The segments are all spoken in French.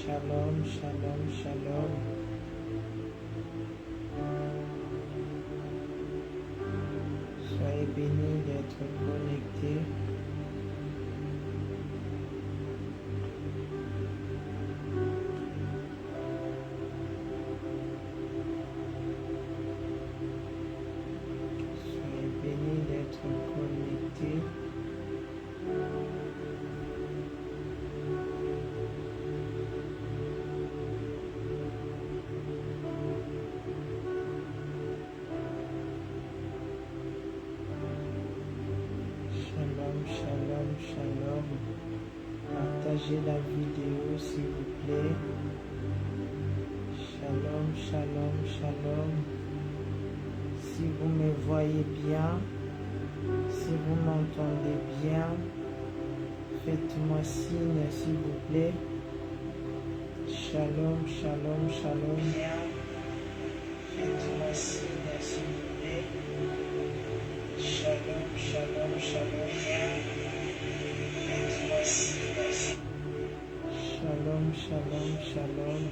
Shalom, shalom, shalom. Soyez bénis d'être connectés. Soyez bénis d'être connectés. Shalom, shalom, shalom. Partagez la vidéo s'il vous plaît. Shalom, shalom, shalom. Si vous me voyez bien, si vous m'entendez bien, faites-moi signe s'il vous plaît. Shalom, shalom, shalom. Faites-moi signe s'il vous plaît. Shalom, shalom, shalom. Faites-moi signe. Shalom, shalom, shalom.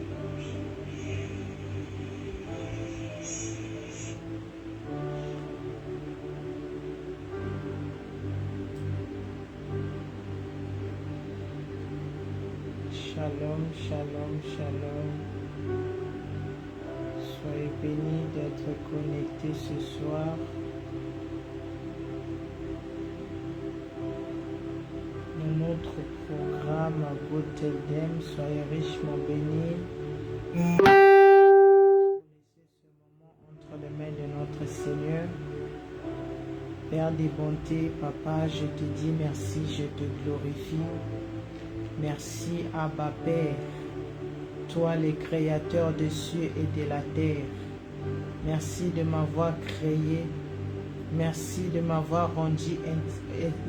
Shalom, shalom, shalom. Soyez bénis d'être connectés ce soir. Dans notre programme à Goteldem, soyez richement bénis. Laissez ce moment entre les mains de notre Seigneur. Père des bontés, Papa, je te dis merci, je te glorifie. Merci Abba Père, toi le créateur des cieux et de la terre. Merci de m'avoir créé. Merci de m'avoir rendu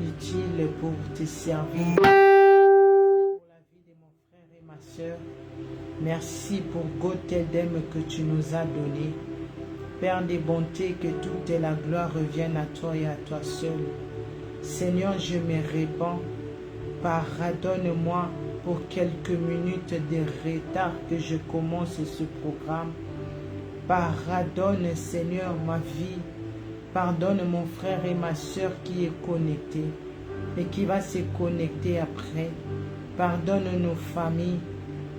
utile pour te servir. Pour la vie de mon frère et ma soeur. Merci pour Goteldem que tu nous as donné. Père des bontés, que toute la gloire revienne à toi et à toi seul. Seigneur, je me répands. Pardonne-moi pour quelques minutes de retard que je commence ce programme. Pardonne, Seigneur, ma vie. Pardonne mon frère et ma soeur qui est connecté et qui va se connecter après. Pardonne nos familles.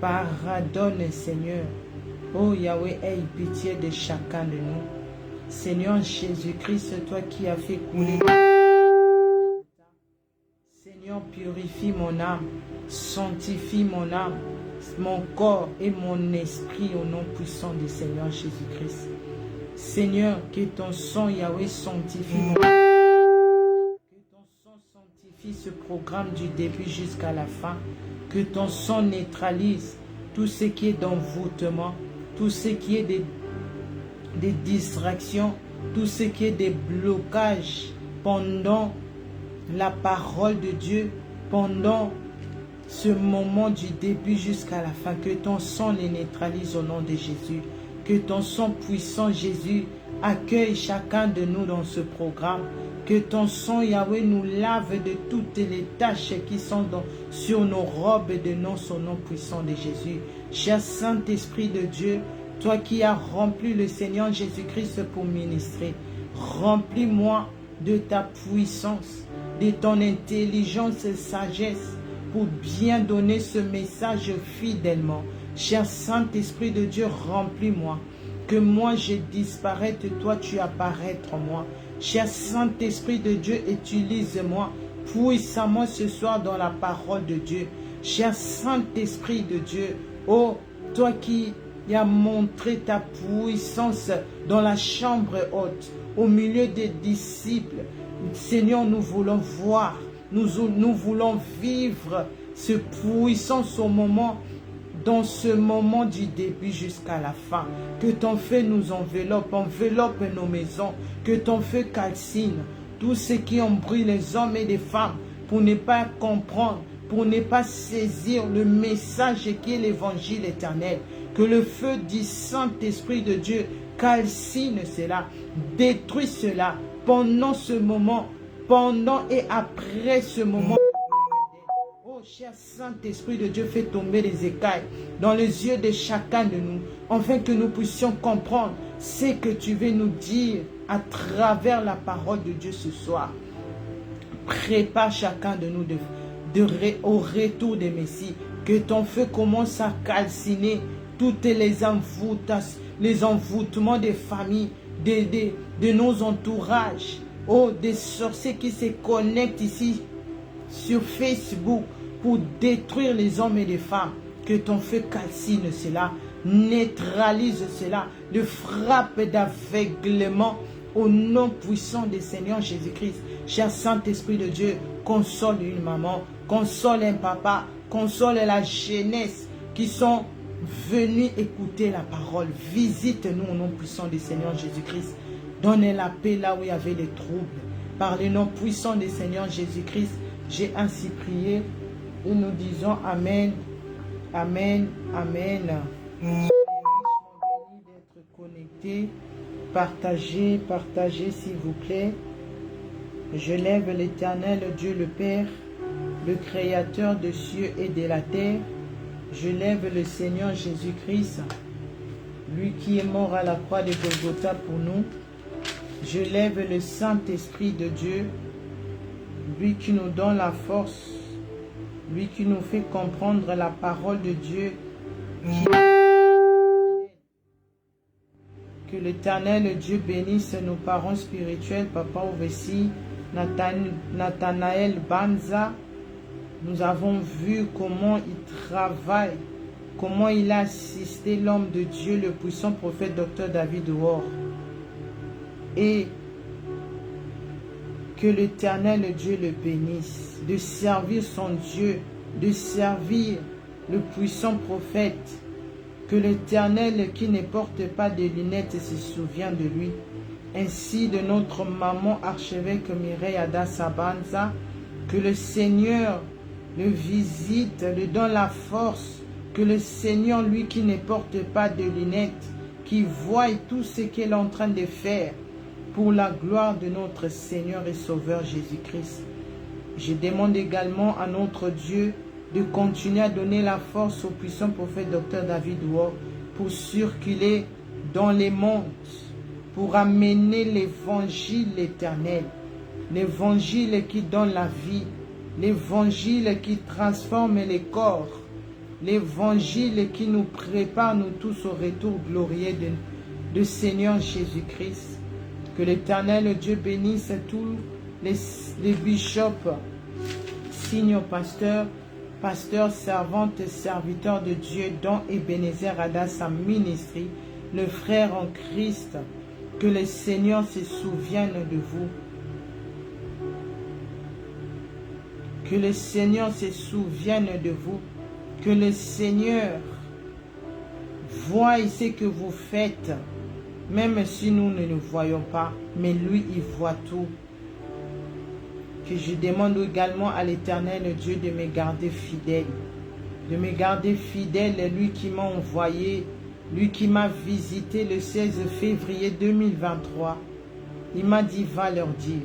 Pardonne, Seigneur. Oh Yahweh, aie pitié de chacun de nous. Seigneur Jésus-Christ, toi qui as fait couler. Seigneur, purifie mon âme, sanctifie mon âme, mon corps et mon esprit au nom puissant du Seigneur Jésus-Christ. Seigneur, que ton sang, Yahweh, sanctifie mon âme. Que ton sang sanctifie ce programme du début jusqu'à la fin. Que ton sang neutralise tout ce qui est d'envoûtement, tout ce qui est des distractions, tout ce qui est des blocages pendant la parole de Dieu, pendant ce moment du début jusqu'à la fin. Que ton sang les neutralise au nom de Jésus. Que ton sang puissant, Jésus, accueille chacun de nous dans ce programme. Que ton sang, Yahweh, nous lave de toutes les taches qui sont sur nos robes et de nos au nom puissant de Jésus. Cher Saint-Esprit de Dieu, toi qui as rempli le Seigneur Jésus-Christ pour ministrer, remplis-moi de ta puissance, de ton intelligence et sagesse pour bien donner ce message fidèlement. Cher Saint-Esprit de Dieu, remplis-moi. Que moi je disparaisse, toi tu apparaître en moi. Cher Saint-Esprit de Dieu, utilise-moi puissamment ce soir dans la parole de Dieu. Cher Saint-Esprit de Dieu, oh, toi qui as montré ta puissance dans la chambre haute, au milieu des disciples, Seigneur, nous voulons voir, nous voulons vivre ce puissance au moment, dans ce moment du début jusqu'à la fin. Que ton feu nous enveloppe nos maisons, que ton feu calcine tous ceux qui ont brûlé les hommes et les femmes pour ne pas comprendre, pour ne pas saisir le message qui est l'évangile éternel. Que le feu du Saint-Esprit de Dieu calcine cela, détruit cela pendant ce moment, pendant et après ce moment. Oh Oh, cher Saint-Esprit de Dieu, fais tomber les écailles dans les yeux de chacun de nous, afin que nous puissions comprendre ce que tu veux nous dire à travers la parole de Dieu ce soir. Prépare chacun de nous au retour des Messies. Que ton feu commence à calciner toutes les envoûtements des familles, de nos entourages. Oh, des sorciers qui se connectent ici sur Facebook pour détruire les hommes et les femmes. Que ton feu calcine cela, neutralise cela, de frappe d'aveuglement au nom puissant du Seigneur Jésus-Christ. Cher Saint-Esprit de Dieu, console une maman, console un papa, console la jeunesse qui sont venus écouter la parole. Visite-nous au nom puissant du Seigneur Jésus-Christ. Donne la paix là où il y avait des troubles. Par le nom puissant du Seigneur Jésus-Christ, j'ai ainsi prié et nous disons Amen, Amen, Amen. Soyez bénis d'être connectés. Partagez, partagez s'il vous plaît. Je lève l'Éternel Dieu le Père, le Créateur des cieux et de la terre. Je lève le Seigneur Jésus-Christ, lui qui est mort à la croix de Golgotha pour nous. Je lève le Saint-Esprit de Dieu, lui qui nous donne la force, lui qui nous fait comprendre la parole de Dieu. Que l'Éternel Dieu bénisse nos parents spirituels, Papa Ovessi, Nathanaël Banza. Nous avons vu comment il travaille, comment il a assisté l'homme de Dieu, le puissant prophète Dr David Ward. Et que l'Éternel Dieu le bénisse, de servir son Dieu, de servir le puissant prophète. Que l'Éternel qui ne porte pas de lunettes se souvienne de lui. Ainsi de notre maman archevêque Mireille Adassa Banza. Que le Seigneur le visite, lui donne la force. Que le Seigneur, lui qui ne porte pas de lunettes, qui voit tout ce qu'elle est en train de faire pour la gloire de notre Seigneur et Sauveur Jésus-Christ. Je demande également à notre Dieu de continuer à donner la force au puissant prophète Dr David Ward pour circuler dans les mondes, pour amener l'évangile éternel, l'évangile qui donne la vie, l'évangile qui transforme les corps, l'évangile qui nous prépare nous tous au retour glorieux de Seigneur Jésus-Christ. Que l'Éternel Dieu bénisse tous les bishops, signes pasteurs, pasteurs, servantes, serviteurs de Dieu, dont Ebenezer Adassa Ministry, le frère en Christ. Que le Seigneur se souvienne de vous. Que le Seigneur se souvienne de vous. Que le Seigneur voie ce que vous faites, même si nous ne le voyons pas, mais lui, il voit tout. Que je demande également à l'Éternel Dieu de me garder fidèle. De me garder fidèle, lui qui m'a envoyé, lui qui m'a visité le 16 février 2023. Il m'a dit, va leur dire.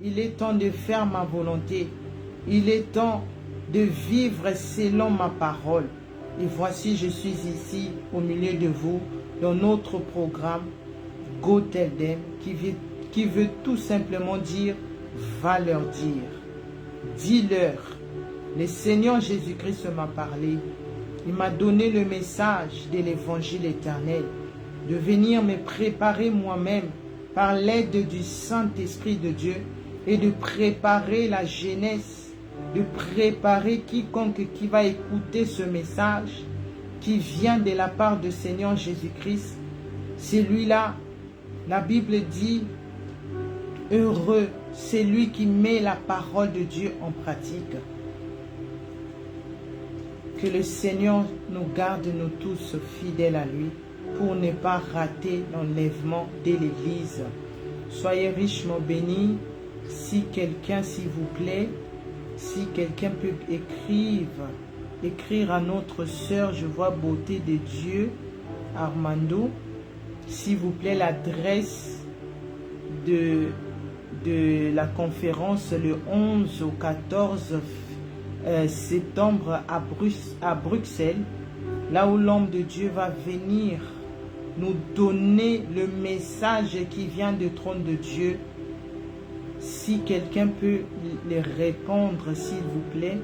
Il est temps de me servir. Il est temps de faire ma volonté. Il est temps de vivre selon ma parole. Et voici, je suis ici au milieu de vous dans notre programme Go Tell Them qui veut tout simplement dire, va leur dire. Dis-leur. Le Seigneur Jésus-Christ m'a parlé. Il m'a donné le message de l'évangile éternel, de venir me préparer moi-même par l'aide du Saint-Esprit de Dieu et de préparer la jeunesse, de préparer quiconque qui va écouter ce message qui vient de la part du Seigneur Jésus-Christ. Celui-là, la Bible dit, heureux, c'est lui qui met la parole de Dieu en pratique. Que le Seigneur nous garde, nous tous, fidèles à lui, pour ne pas rater l'enlèvement de l'Église. Soyez richement bénis. Si quelqu'un, s'il vous plaît, si quelqu'un peut écrire à notre sœur, je vois Beauté de Dieu, Armando, s'il vous plaît, l'adresse de de la conférence le 11 au 14 septembre à Bruxelles, là où l'homme de Dieu va venir nous donner le message qui vient du trône de Dieu. Si quelqu'un peut les répondre, s'il vous plaît,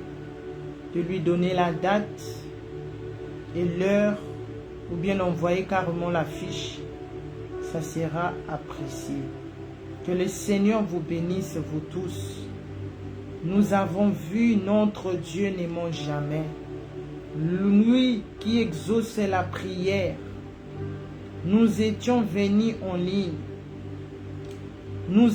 de lui donner la date et l'heure, ou bien envoyer carrément l'affiche, ça sera apprécié. Que le Seigneur vous bénisse, vous tous. Nous avons vu notre Dieu n'aimant jamais. Lui qui exauce la prière. Nous étions venus en ligne. Nous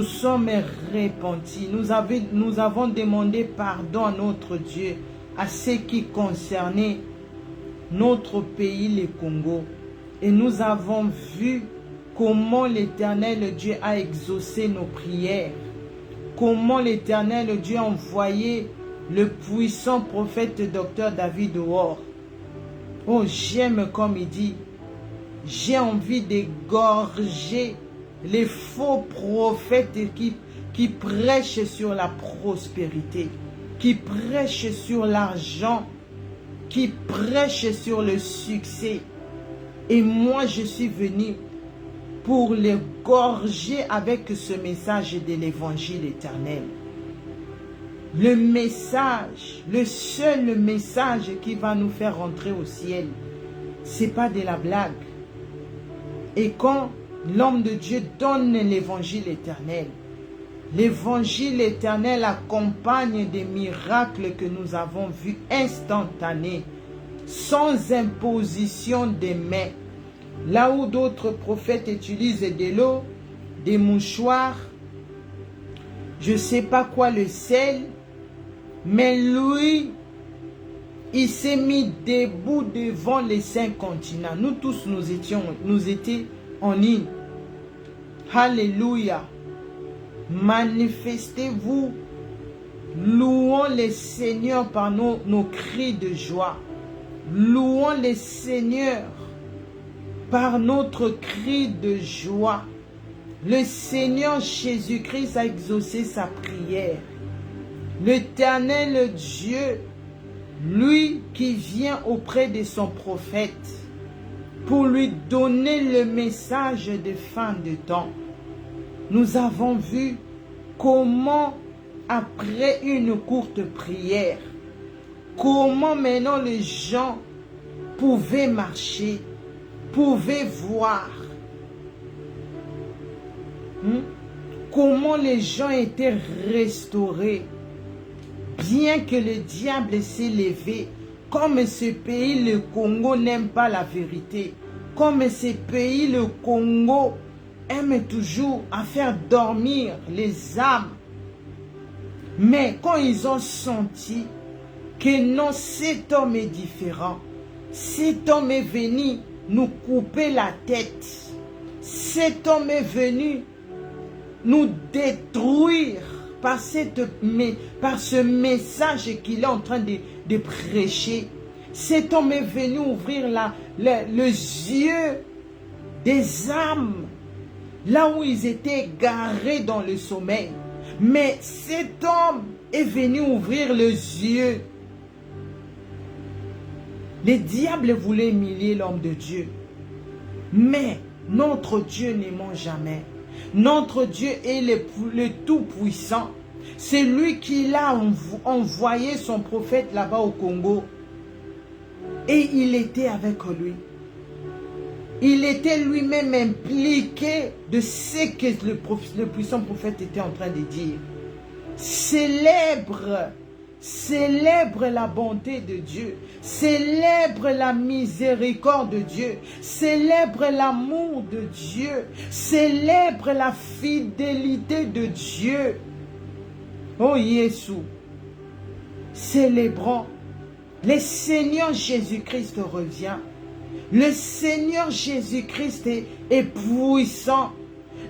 sommes repentis. Nous avons demandé pardon à notre Dieu à ce qui concernait notre pays, le Congo. Et nous avons vu comment l'Éternel Dieu a exaucé nos prières. Comment l'Éternel Dieu a envoyé le puissant prophète Dr David Ward. Oh, j'aime comme il dit. J'ai envie d'égorger les faux prophètes qui prêchent sur la prospérité, qui prêchent sur l'argent, qui prêchent sur le succès. Et moi, je suis venu pour les gorger avec ce message de l'évangile éternel. Le message, le seul message qui va nous faire rentrer au ciel, ce n'est pas de la blague. Et quand l'homme de Dieu donne l'évangile éternel, l'évangile éternel accompagne des miracles que nous avons vus instantanés, sans imposition des mains. Là où d'autres prophètes utilisent de l'eau, des mouchoirs, je ne sais pas quoi, le sel, mais lui, il s'est mis debout devant les 5 continents. Nous tous, nous étions en ligne. Alléluia. Manifestez-vous. Louons le Seigneur par nos cris de joie. Louons le Seigneur par notre cri de joie. Le Seigneur Jésus-Christ a exaucé sa prière. L'Éternel Dieu, lui qui vient auprès de son prophète pour lui donner le message de fin de temps. Nous avons vu comment, après une courte prière, comment maintenant les gens pouvaient marcher, pouvaient voir. Comment les gens étaient restaurés. Bien que le diable s'est levé, comme ce pays, le Congo, n'aime pas la vérité. Comme ce pays, le Congo, aime toujours à faire dormir les âmes. Mais quand ils ont senti que non, cet homme est différent, cet homme est venu nous couper la tête, cet homme est venu nous détruire par ce message qu'il est en train de prêcher. Cet homme est venu ouvrir les yeux des âmes, là où ils étaient garés dans le sommeil. Mais cet homme est venu ouvrir les yeux. Le diable voulait humilier l'homme de Dieu. Mais notre Dieu n'aimant jamais. Notre Dieu est le Tout-Puissant. C'est lui qui a envoyé son prophète là-bas au Congo. Et il était avec lui. Il était lui-même impliqué de ce que le puissant prophète était en train de dire. Célèbre la bonté de Dieu. Célèbre la miséricorde de Dieu. Célèbre l'amour de Dieu. Célèbre la fidélité de Dieu. Oh Jésus, célébrons. Le Seigneur Jésus-Christ revient. Le Seigneur Jésus-Christ est puissant.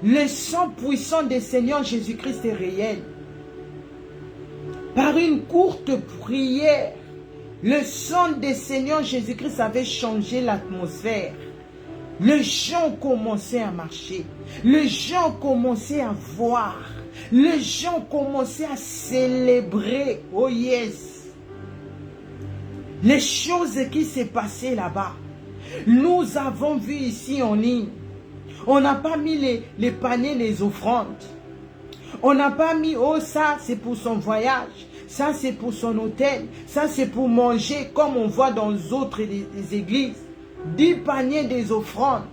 Le sang puissant du Seigneur Jésus-Christ est réel. Par une courte prière, le sang du Seigneur Jésus-Christ avait changé l'atmosphère. Les gens commençaient à marcher. Les gens commençaient à voir. Les gens commençaient à célébrer. Oh yes! Les choses qui s'est passées là-bas. Nous avons vu ici en ligne. On n'a pas mis les paniers, les offrandes. On n'a pas mis, oh ça c'est pour son voyage. Ça c'est pour son hôtel. Ça c'est pour manger comme on voit dans d'autres églises. 10 paniers des offrandes.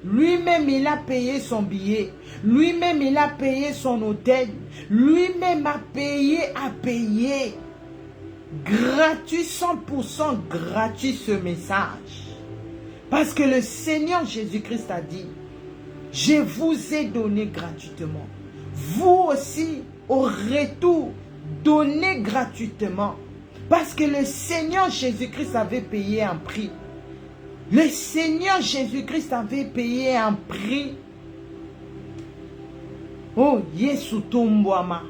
Lui-même, il a payé son billet. Lui-même, il a payé son hôtel. Lui-même a payé. Gratuit, 100% gratuit ce message. Parce que le Seigneur Jésus-Christ a dit, je vous ai donné gratuitement. Vous aussi, au retour, donnez gratuitement. Parce que le Seigneur Jésus-Christ avait payé un prix. Le Seigneur Jésus-Christ avait payé un prix. Oh, Yesu Tombouama.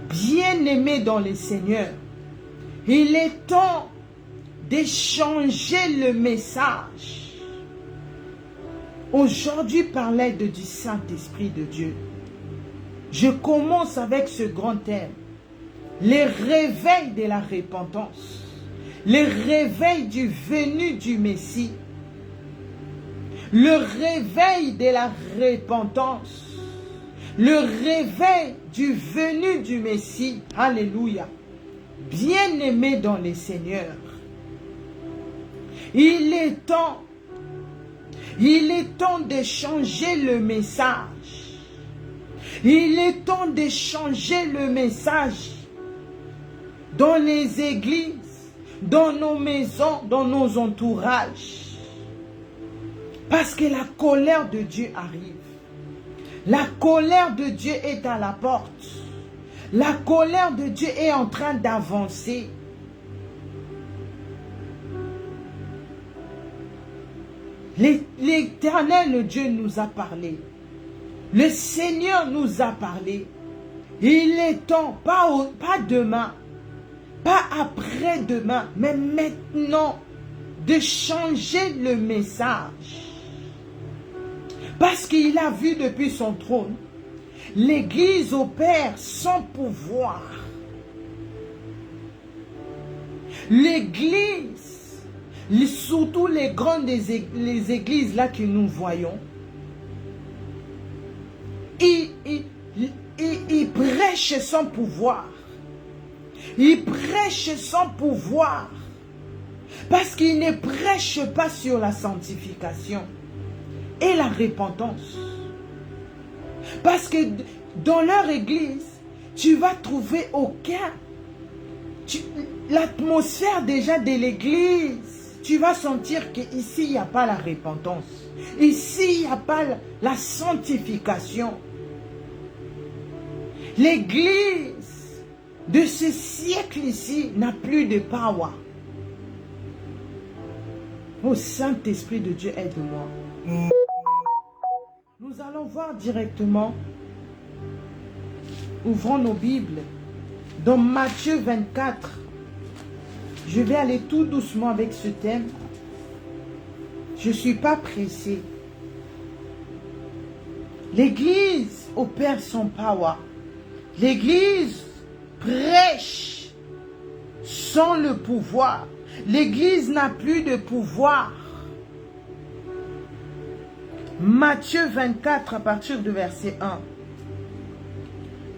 Bien-aimé dans le Seigneur, il est temps d'échanger le message. Aujourd'hui, par l'aide du Saint-Esprit de Dieu, je commence avec ce grand thème. Les réveils de la repentance. Le réveil du venu du Messie. Le réveil de la repentance. Le réveil du venu du Messie. Alléluia. Bien-aimé dans le Seigneur. Il est temps de changer le message. Il est temps de changer le message dans les églises, dans nos maisons, dans nos entourages. Parce que la colère de Dieu arrive. La colère de Dieu est à la porte. La colère de Dieu est en train d'avancer. L'Éternel Dieu nous a parlé. Le Seigneur nous a parlé. Il est temps, pas demain, pas après-demain, mais maintenant, de changer le message. Parce qu'il a vu depuis son trône, l'Église opère sans pouvoir. L'Église, surtout les grandes les églises là que nous voyons, ils prêchent sans pouvoir. Ils prêchent sans pouvoir. Parce qu'ils ne prêchent pas sur la sanctification et la repentance. Parce que dans leur église, tu vas trouver aucun... L'atmosphère déjà de l'église, tu vas sentir qu'ici, il n'y a pas la repentance. Ici, il n'y a pas la sanctification. L'église de ce siècle ici n'a plus de power. Oh Saint-Esprit de Dieu, aide-moi. Nous allons voir directement, ouvrons nos Bibles, dans Matthieu 24. Je vais aller tout doucement avec ce thème. Je ne suis pas pressé. L'église opère son power. L'église prêche sans le pouvoir. L'église n'a plus de pouvoir. Matthieu 24 à partir du verset 1.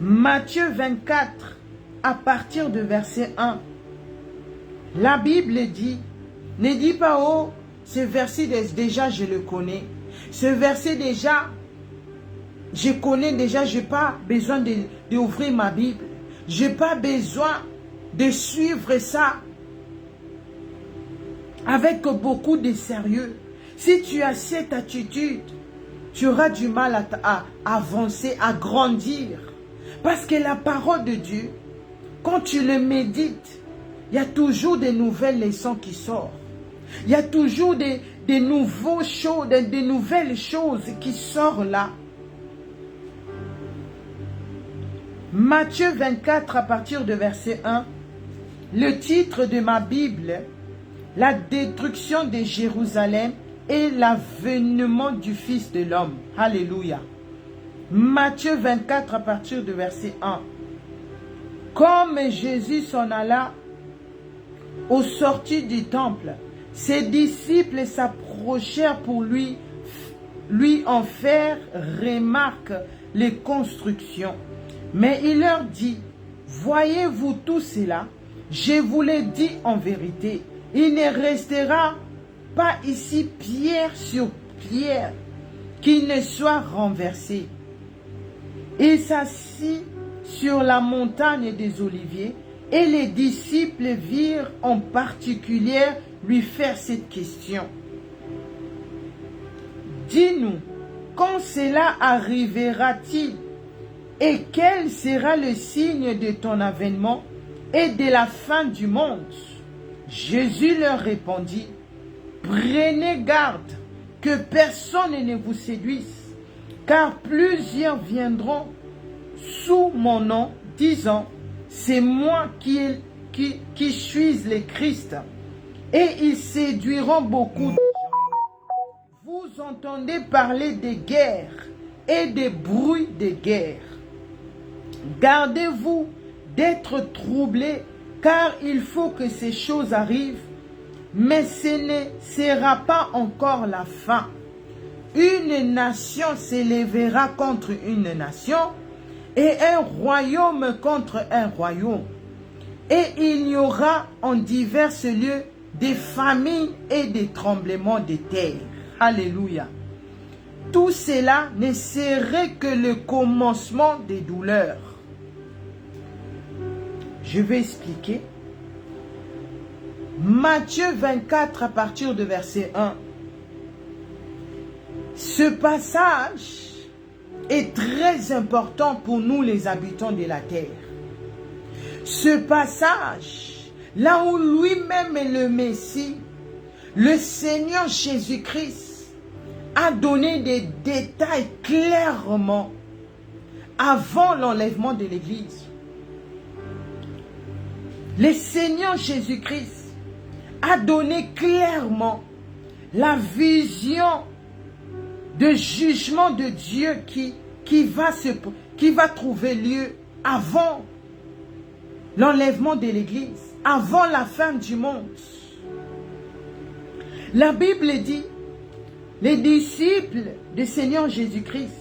Matthieu 24 à partir du verset 1. La Bible dit, ne dis pas, oh, ce verset déjà je le connais. Ce verset déjà, je connais déjà, je n'ai pas besoin d'ouvrir ma Bible. Je n'ai pas besoin de suivre ça avec beaucoup de sérieux. Si tu as cette attitude, tu auras du mal à avancer, à grandir. Parce que la parole de Dieu, quand tu le médites, il y a toujours de nouvelles leçons qui sortent. Il y a toujours des nouvelles choses qui sortent là. Matthieu 24 à partir de verset 1. Le titre de ma Bible, la destruction de Jérusalem et l'avènement du Fils de l'homme. Alléluia. Matthieu 24 à partir du verset 1. Comme Jésus s'en alla aux sorties du temple, ses disciples s'approchèrent pour lui en faire remarque les constructions. Mais il leur dit, voyez-vous tout cela? Je vous l'ai dit en vérité, il ne restera pas ici pierre sur pierre qui ne soit renversé. Il s'assit sur la montagne des Oliviers et les disciples virent en particulier lui faire cette question. Dis-nous, quand cela arrivera-t-il et quel sera le signe de ton avènement et de la fin du monde? Jésus leur répondit, prenez garde que personne ne vous séduise, car plusieurs viendront sous mon nom, disant, c'est moi qui suis le Christ, et ils séduiront beaucoup de gens. Vous entendez parler de guerres et de bruits de guerre. Gardez-vous d'être troublés, car il faut que ces choses arrivent, mais ce ne sera pas encore la fin. Une nation s'élèvera contre une nation, et un royaume contre un royaume. Et il y aura en divers lieux des famines et des tremblements de terre. Alléluia. Tout cela ne serait que le commencement des douleurs. Je vais expliquer. Matthieu 24 à partir de verset 1. Ce passage est très important pour nous les habitants de la terre. Ce passage, là où lui-même est le Messie, le Seigneur Jésus-Christ a donné des détails clairement avant l'enlèvement de l'Église. Le Seigneur Jésus-Christ a donné clairement la vision de jugement de Dieu qui va trouver lieu avant l'enlèvement de l'Église, avant la fin du monde. La Bible dit, les disciples du Seigneur Jésus-Christ,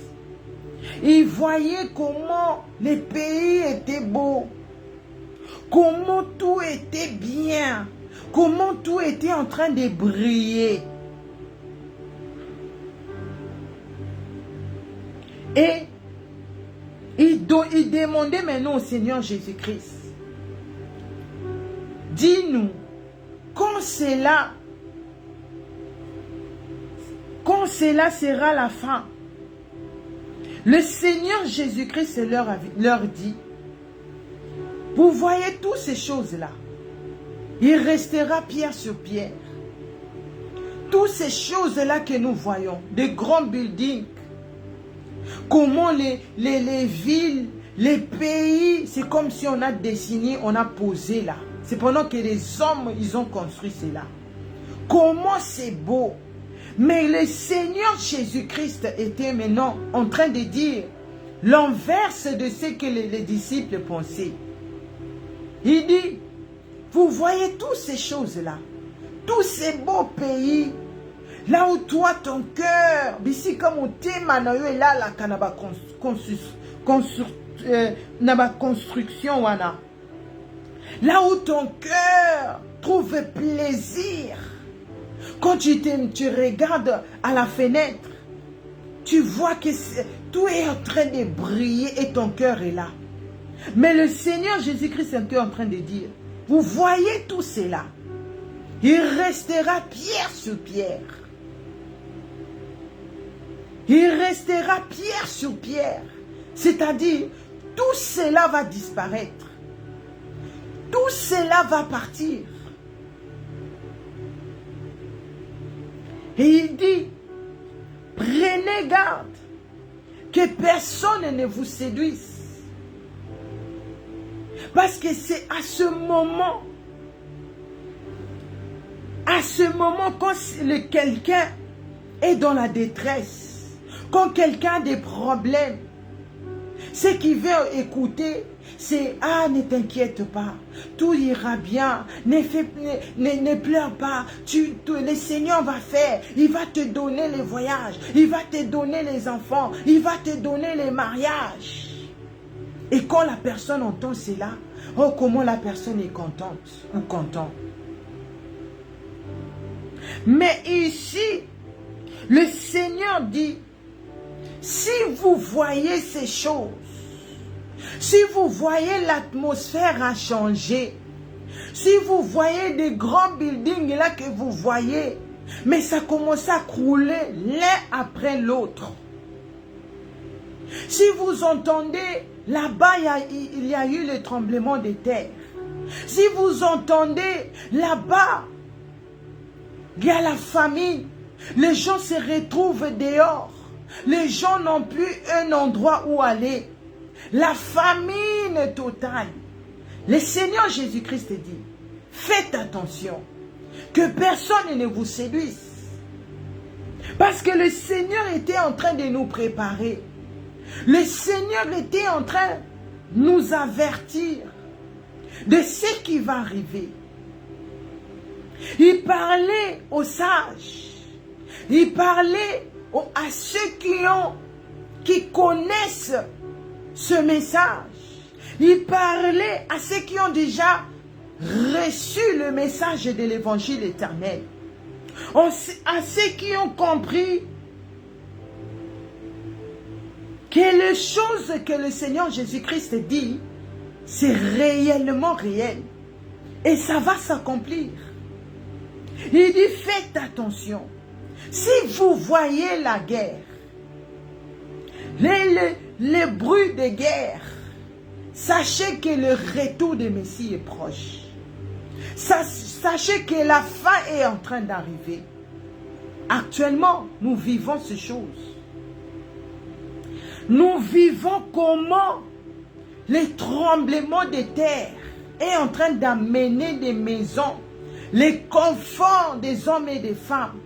ils voyaient comment les pays étaient beaux, comment tout était bien, comment tout était en train de briller. Et il demandait maintenant au Seigneur Jésus-Christ, dis-nous, quand cela sera la fin? Le Seigneur Jésus-Christ leur dit, vous voyez toutes ces choses-là, il restera pierre sur pierre. Toutes ces choses-là que nous voyons, des grands buildings, comment les villes, les pays, c'est comme si on a dessiné, on a posé là. C'est pendant que les hommes, ils ont construit cela. Comment c'est beau. Mais le Seigneur Jésus-Christ était maintenant en train de dire l'inverse de ce que les disciples pensaient. Il dit, vous voyez toutes ces choses-là, tous ces beaux pays, là où toi, ton cœur, ici comme au thème, là, la construction, là où ton cœur trouve plaisir. Quand tu regardes à la fenêtre, tu vois que tout est en train de briller et ton cœur est là. Mais le Seigneur Jésus-Christ était en train de dire, vous voyez tout cela, il restera pierre sur pierre. Il restera pierre sur pierre. C'est-à-dire, tout cela va disparaître. Tout cela va partir. Et il dit, prenez garde que personne ne vous séduise. Parce que c'est à ce moment quand quelqu'un est dans la détresse, quand quelqu'un a des problèmes, ce qu'il veut écouter, c'est « Ah, ne t'inquiète pas, tout ira bien, ne pleure pas, le Seigneur va faire, il va te donner les voyages, il va te donner les enfants, il va te donner les mariages. » Et quand la personne entend cela, oh, comment la personne est contente ou content. Mais ici, le Seigneur dit, si vous voyez ces choses, si vous voyez l'atmosphère a changé, si vous voyez des grands buildings là que vous voyez, mais ça commence à crouler l'un après l'autre. Si vous entendez, là-bas il y a eu le tremblement de terre. Si vous entendez, là-bas, il y a la famine. Les gens se retrouvent dehors. Les gens n'ont plus un endroit où aller. La famine totale. Le Seigneur Jésus-Christ dit, faites attention que personne ne vous séduise. Parce que le Seigneur était en train de nous préparer. Le Seigneur était en train de nous avertir de ce qui va arriver. Il parlait aux sages. Il parlait à ceux qui connaissent ce message. Il parlait à ceux qui ont déjà reçu le message de l'évangile éternel. À ceux qui ont compris que les choses que le Seigneur Jésus-Christ dit, c'est réellement réel. Et ça va s'accomplir. Il dit, faites attention. Si vous voyez la guerre, les bruits de guerre, sachez que le retour de Messie est proche. Sachez que la fin est en train d'arriver. Actuellement, nous vivons ces choses. Nous vivons comment les tremblements de terre est en train d'amener des maisons, les conforts des hommes et des femmes,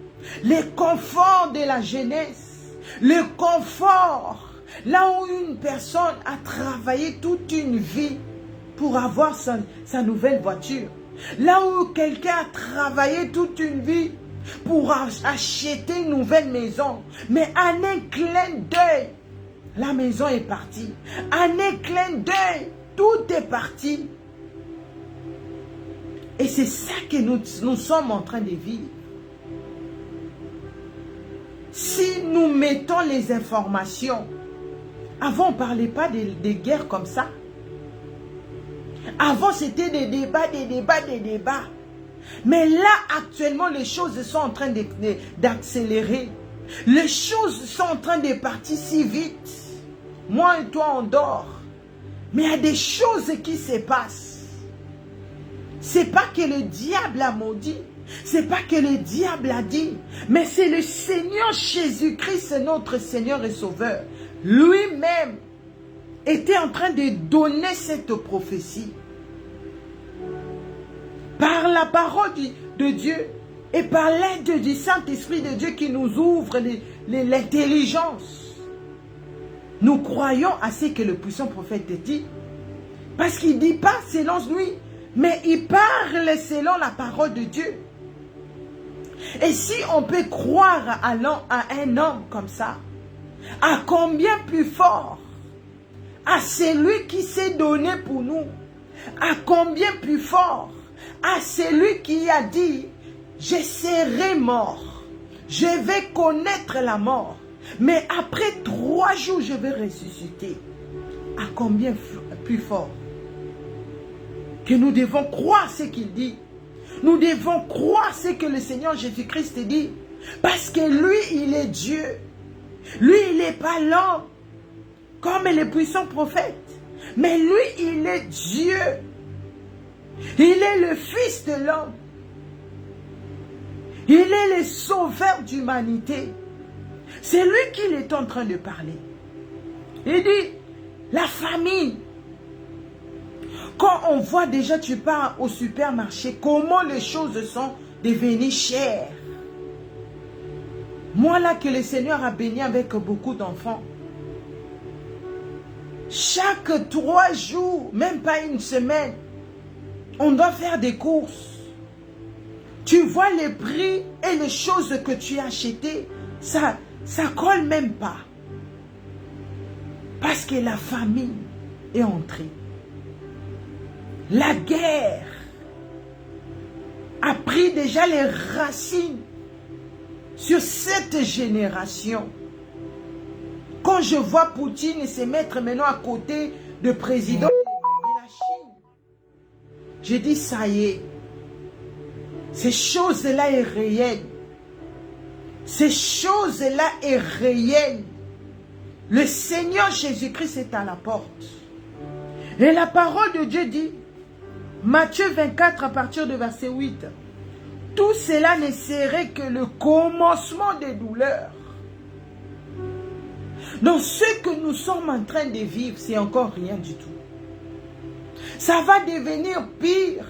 les conforts de la jeunesse, le confort, là où une personne a travaillé toute une vie pour avoir sa nouvelle voiture, là où quelqu'un a travaillé toute une vie pour acheter une nouvelle maison, mais en un clin d'œil, la maison est partie. En un clin d'œil, tout est parti. Et c'est ça que nous sommes en train de vivre. Si nous mettons les informations, avant on ne parlait pas de guerres comme ça. Avant c'était des débats, des débats, des débats. Mais là actuellement les choses sont en train d'accélérer. Les choses sont en train de partir si vite. Moi et toi on dort. Mais il y a des choses qui se passent. C'est pas que le diable a maudit. C'est pas que le diable a dit. Mais c'est le Seigneur Jésus-Christ, notre Seigneur et Sauveur. Lui-même était en train de donner cette prophétie. Par la parole de Dieu et par l'aide du Saint-Esprit de Dieu qui nous ouvre l'intelligence. Nous croyons à ce que le puissant prophète dit. Parce qu'il ne dit pas selon lui, mais il parle selon la parole de Dieu. Et si on peut croire à un homme comme ça, à combien plus fort, à celui qui s'est donné pour nous, à combien plus fort, à celui qui a dit, je serai mort, je vais connaître la mort, mais après 3 jours je vais ressusciter. À combien plus fort que nous devons croire ce qu'il dit. Nous devons croire ce que le Seigneur Jésus-Christ dit. Parce que lui, il est Dieu. Lui, il n'est pas l'homme. Comme les puissants prophètes. Mais lui, il est Dieu. Il est le Fils de l'homme. Il est le sauveur d'humanité. C'est lui qui est en train de parler. Il dit, la famine. Quand on voit déjà, tu pars au supermarché, comment les choses sont devenues chères. Moi là que le Seigneur a béni avec beaucoup d'enfants. Chaque 3 jours, même pas une semaine, on doit faire des courses. Tu vois les prix et les choses que tu as achetées, ça colle même pas. Parce que la famine est entrée. La guerre a pris déjà les racines sur cette génération. Quand je vois Poutine se mettre maintenant à côté du président de la Chine, je dis ça y est. Ces choses-là est réelles. Ces choses-là est réelles. Le Seigneur Jésus-Christ est à la porte. Et la parole de Dieu dit, Matthieu 24 à partir de verset 8, tout cela ne serait que le commencement des douleurs. Donc ce que nous sommes en train de vivre, c'est encore rien du tout. Ça va devenir pire.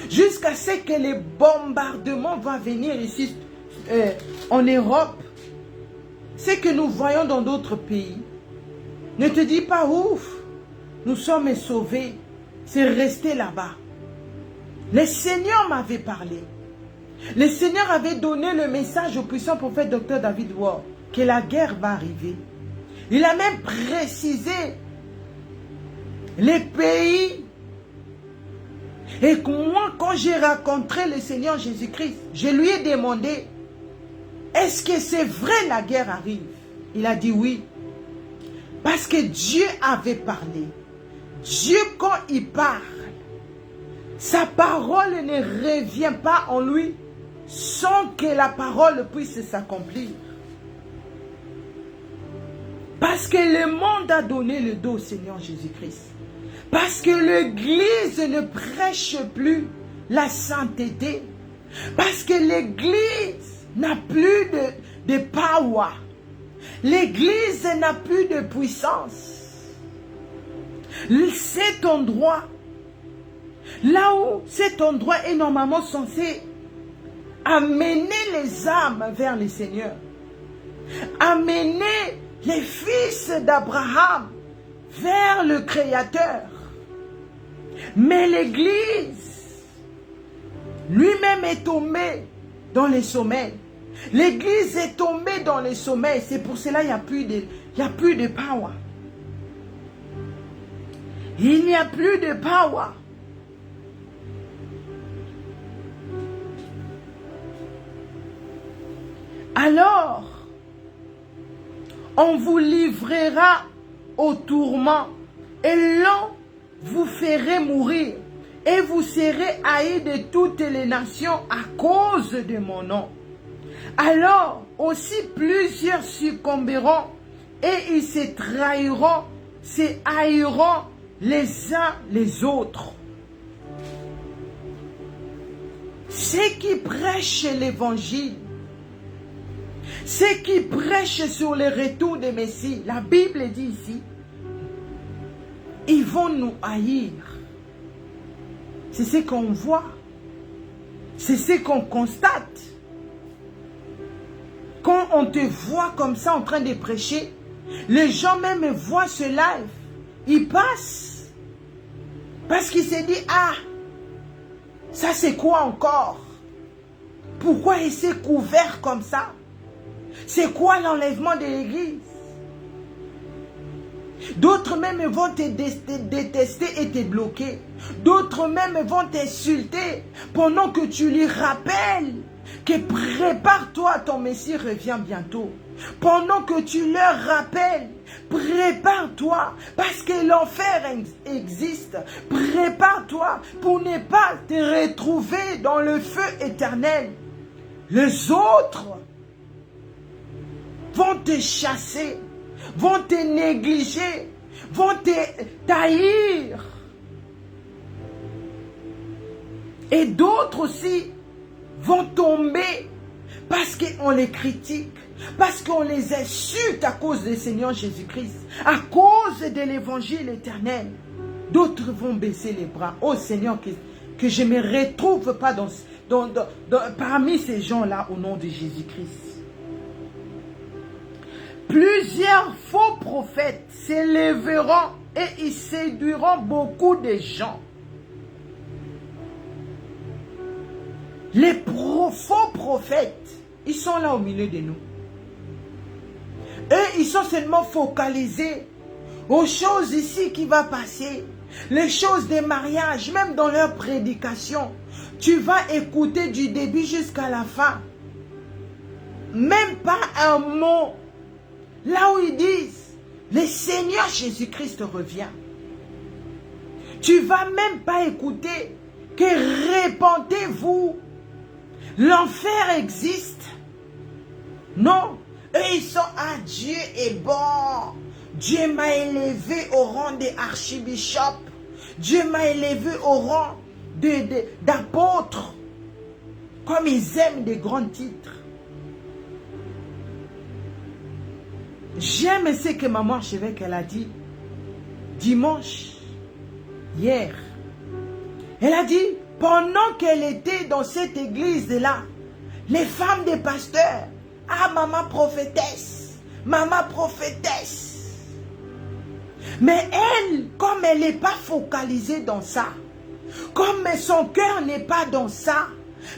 Jusqu'à ce que les bombardements vont venir ici en Europe. Ce que nous voyons dans d'autres pays. Ne te dis pas ouf. Nous sommes sauvés. C'est rester là-bas. Le Seigneur m'avait parlé. Le Seigneur avait donné le message au puissant prophète Dr. David Ward que la guerre va arriver. Il a même précisé les pays. Et moi, quand j'ai rencontré le Seigneur Jésus-Christ, je lui ai demandé, est-ce que c'est vrai la guerre arrive? Il a dit oui. Parce que Dieu avait parlé. Dieu, quand il parle, sa parole ne revient pas en lui sans que la parole puisse s'accomplir. Parce que le monde a donné le dos au Seigneur Jésus-Christ. Parce que l'Église ne prêche plus la sainteté. Parce que l'Église n'a plus de power. L'Église n'a plus de puissance. Cet endroit, là où cet endroit est normalement censé amener les âmes vers le Seigneur. Amener les fils d'Abraham vers le Créateur. Mais l'Église lui-même est tombée dans les sommeils. L'Église est tombée dans les sommeils. C'est pour cela qu'il n'y a plus de power. Il n'y a plus de power. Alors, on vous livrera au tourment et l'on vous ferait mourir et vous serez haïs de toutes les nations à cause de mon nom. Alors aussi plusieurs succomberont et ils se trahiront, se haïront les uns les autres. Ceux qui prêchent l'évangile, ceux qui prêchent sur le retour de Messie, la Bible dit ici, ils vont nous haïr. C'est ce qu'on voit. C'est ce qu'on constate. Quand on te voit comme ça en train de prêcher, les gens même voient ce live. Ils passent. Parce qu'ils se disent, ah, ça c'est quoi encore? Pourquoi il s'est couvert comme ça? C'est quoi l'enlèvement de l'église? D'autres même vont te détester et te bloquer. D'autres même vont t'insulter pendant que tu lui rappelles que prépare-toi, ton Messie revient bientôt. Pendant que tu leur rappelles, prépare-toi parce que l'enfer existe. Prépare-toi pour ne pas te retrouver dans le feu éternel. Les autres vont te chasser, vont te négliger, vont te taillir. Et d'autres aussi vont tomber parce qu'on les critique, parce qu'on les insulte à cause du Seigneur Jésus-Christ, à cause de l'évangile éternel. D'autres vont baisser les bras. Oh Seigneur, que je ne me retrouve pas parmi ces gens-là au nom de Jésus-Christ. Plusieurs faux prophètes s'élèveront et ils séduiront beaucoup de gens. Les faux prophètes, ils sont là au milieu de nous. Eux, ils sont seulement focalisés aux choses ici qui vont passer. Les choses des mariages, même dans leur prédication. Tu vas écouter du début jusqu'à la fin. Même pas un mot. Là où ils disent, le Seigneur Jésus-Christ revient. Tu vas même pas écouter que répandez-vous. L'enfer existe. Non. Eux, ils sont, ah, Dieu est bon. Dieu m'a élevé au rang d'archibishop. Dieu m'a élevé au rang d'apôtre. Comme ils aiment des grands titres. J'aime ce que maman archevêque elle a dit dimanche, hier. Elle a dit, pendant qu'elle était dans cette église-là, les femmes des pasteurs, ah, maman prophétesse, maman prophétesse. Mais elle, comme elle n'est pas focalisée dans ça, comme son cœur n'est pas dans ça,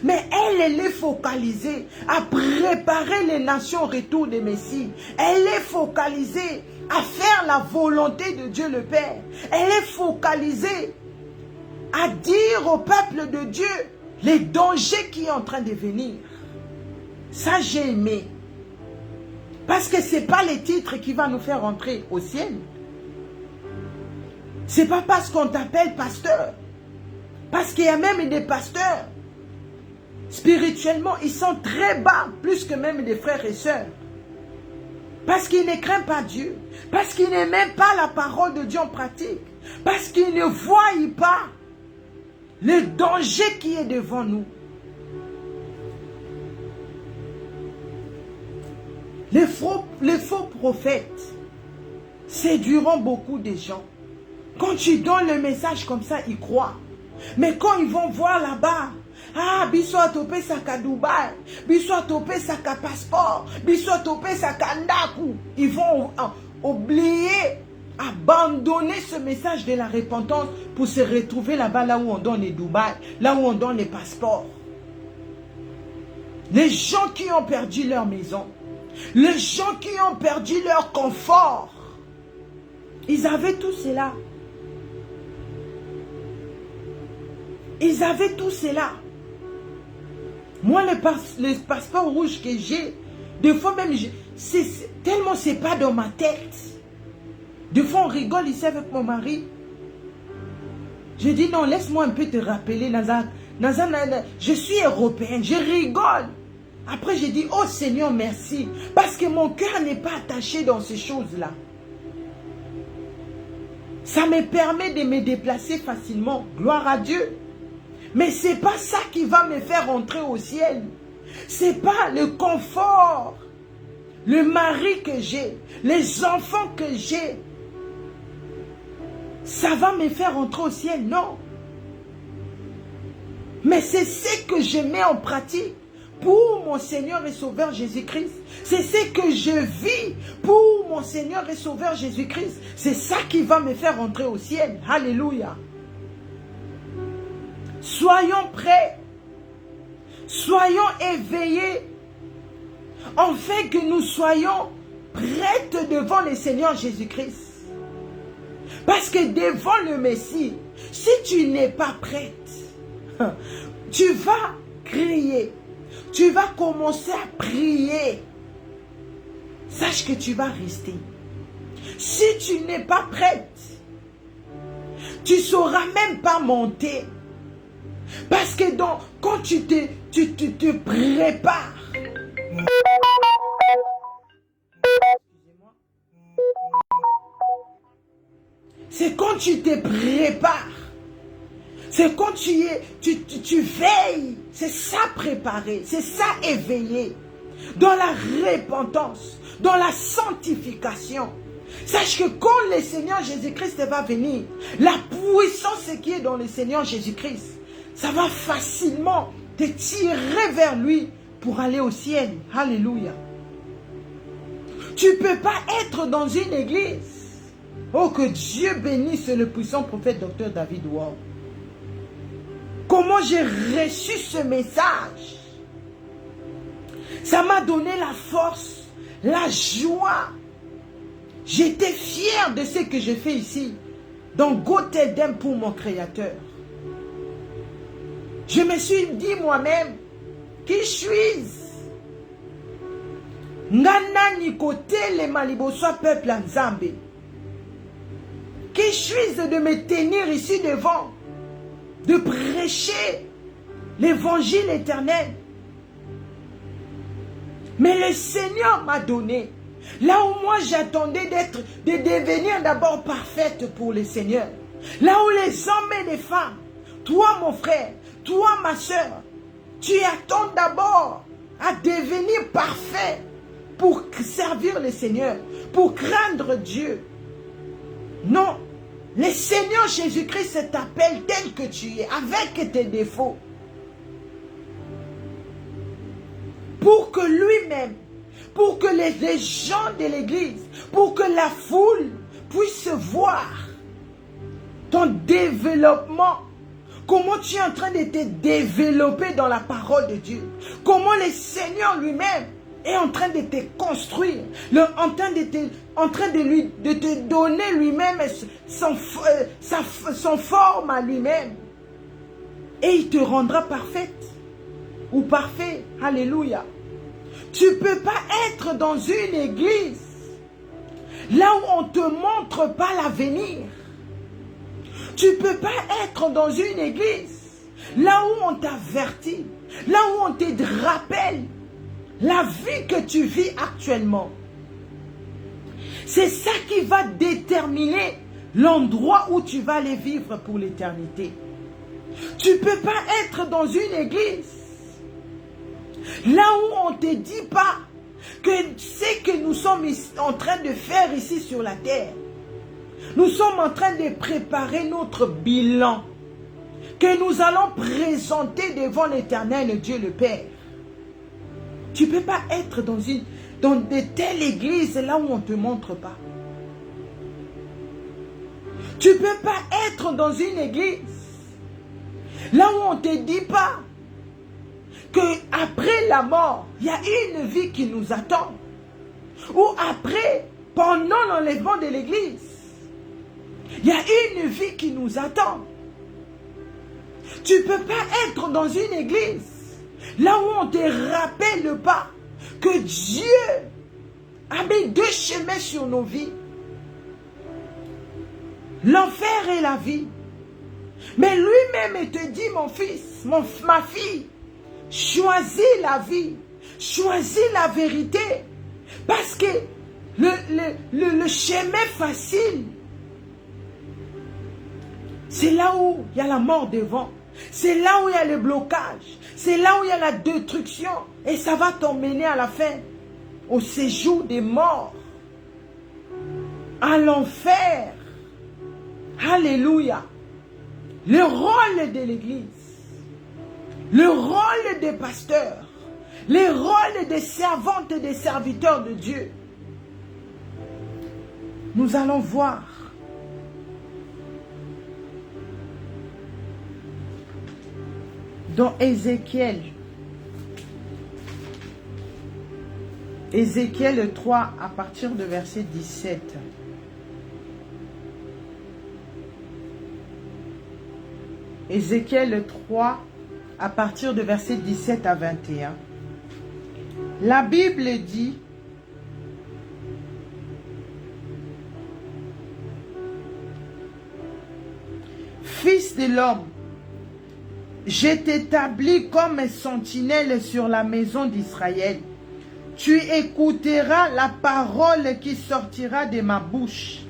mais elle est focalisée à préparer les nations au retour des Messie. Elle est focalisée à faire la volonté de Dieu le Père. Elle est focalisée à dire au peuple de Dieu les dangers qui sont en train de venir. Ça, j'ai aimé. Parce que ce n'est pas les titres qui vont nous faire rentrer au ciel. Ce n'est pas parce qu'on t'appelle pasteur. Parce qu'il y a même des pasteurs. Spirituellement, ils sont très bas, plus que même des frères et sœurs. Parce qu'ils ne craignent pas Dieu. Parce qu'ils n'aiment même pas la parole de Dieu en pratique. Parce qu'ils ne voient pas le danger qui est devant nous. Les faux prophètes séduiront beaucoup de gens. Quand tu donnes le message comme ça, ils croient. Mais quand ils vont voir là-bas, ah, biso a topé saka Dubaï, biso a topé saka passeport, biso a topé saka ndaku, ils vont oublier, abandonner ce message de la repentance pour se retrouver là-bas, là où on donne les Dubaï, là où on donne les passeports. Les gens qui ont perdu leur maison, les gens qui ont perdu leur confort, ils avaient tout cela. Ils avaient tout cela. Moi, le passeport rouge que j'ai, des fois même, tellement c'est pas dans ma tête. Des fois, on rigole ici avec mon mari. Je dis non, laisse-moi un peu te rappeler, Nazar, je suis européenne, je rigole. Après, je dis, oh Seigneur, merci. Parce que mon cœur n'est pas attaché dans ces choses-là. Ça me permet de me déplacer facilement. Gloire à Dieu. Mais ce n'est pas ça qui va me faire entrer au ciel. Ce n'est pas le confort, le mari que j'ai, les enfants que j'ai. Ça va me faire entrer au ciel, non. Mais c'est ce que je mets en pratique pour mon Seigneur et Sauveur Jésus-Christ. C'est ce que je vis pour mon Seigneur et Sauveur Jésus-Christ. C'est ça qui va me faire entrer au ciel. Alléluia. Soyons prêts, soyons éveillés, afin que nous soyons prêtes devant le Seigneur Jésus-Christ. Parce que devant le Messie, si tu n'es pas prête, tu vas crier, tu vas commencer à prier. Sache que tu vas rester. Si tu n'es pas prête, tu ne sauras même pas monter. Parce que quand tu te prépares, c'est quand tu te prépares, c'est quand tu veilles, c'est ça préparer, c'est ça éveiller, dans la repentance, dans la sanctification. Sache que quand le Seigneur Jésus-Christ va venir, la puissance qui est dans le Seigneur Jésus-Christ, ça va facilement te tirer vers lui pour aller au ciel. Alléluia. Tu ne peux pas être dans une église. Oh, que Dieu bénisse le puissant prophète Dr David Ward. Comment j'ai reçu ce message? Ça m'a donné la force, la joie. J'étais fier de ce que je fais ici, dans Gothel pour mon Créateur. Je me suis dit moi-même, qui suis-je? Ngana Nikote le Malibosoa peuple en Zambé. Qui suis-je de me tenir ici devant, de prêcher l'évangile éternel? Mais le Seigneur m'a donné. Là où moi j'attendais de devenir d'abord parfaite pour le Seigneur. Là où les hommes et les femmes, toi mon frère, toi ma soeur, tu attends d'abord à devenir parfait pour servir le Seigneur, pour craindre Dieu. Non, le Seigneur Jésus-Christ t'appelle tel que tu es, avec tes défauts. Pour que lui-même, pour que les gens de l'église, pour que la foule puisse voir ton développement. Comment tu es en train de te développer dans la parole de Dieu. Comment le Seigneur lui-même est en train de te construire. En train de te donner lui-même son forme à lui-même. Et il te rendra parfaite. Ou parfait. Alléluia. Tu ne peux pas être dans une église là où on ne te montre pas l'avenir. Tu ne peux pas être dans une église là où on t'avertit, là où on te rappelle la vie que tu vis actuellement. C'est ça qui va déterminer l'endroit où tu vas aller vivre pour l'éternité. Tu ne peux pas être dans une église là où on ne te dit pas que ce que nous sommes en train de faire ici sur la terre, nous sommes en train de préparer notre bilan que nous allons présenter devant l'Éternel Dieu le Père. Tu ne peux pas être dans de telles églises là où on ne te montre pas. Tu ne peux pas être dans une église là où on ne te dit pas qu'après la mort, il y a une vie qui nous attend. Ou après, pendant l'enlèvement de l'église, il y a une vie qui nous attend. Tu ne peux pas être dans une église là où on ne te rappelle pas que Dieu a mis deux chemins sur nos vies. L'enfer et la vie. Mais lui-même te dit, mon fils, ma fille, choisis la vie, choisis la vérité. Parce que le chemin facile, c'est là où il y a la mort devant. C'est là où il y a le blocage. C'est là où il y a la destruction. Et ça va t'emmener à la fin au séjour des morts. À l'enfer. Alléluia. Le rôle de l'église. Le rôle des pasteurs. Le rôle des servantes et des serviteurs de Dieu. Nous allons voir. Dans Ézéchiel 3 à partir de verset 17. Ézéchiel 3 à partir de verset 17 à 21. La Bible dit: Fils de l'homme, je t'établis comme un sentinelle sur la maison d'Israël. Tu écouteras la parole qui sortira de ma bouche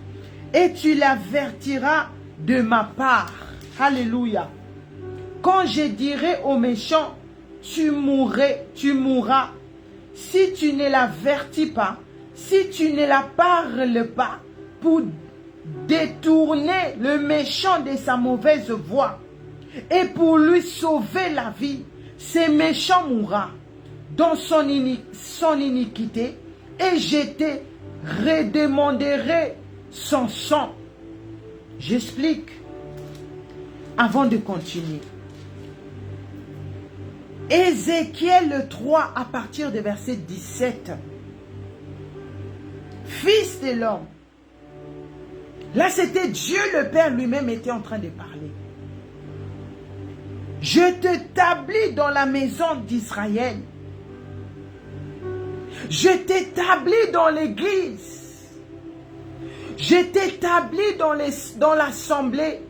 et tu l'avertiras de ma part. Alléluia. Quand je dirai aux méchants, tu mourras. Si tu ne l'avertis pas, si tu ne la parles pas pour détourner le méchant de sa mauvaise voie, et pour lui sauver la vie, ce méchant mourra dans son iniquité, et je te redemanderai son sang. J'explique avant de continuer. Ézéchiel 3 à partir de verset 17. Fils de l'homme. Là, c'était Dieu le Père lui-même était en train de parler. Je t'établis dans la maison d'Israël. Je t'établis dans l'église. Je t'établis dans l'assemblée.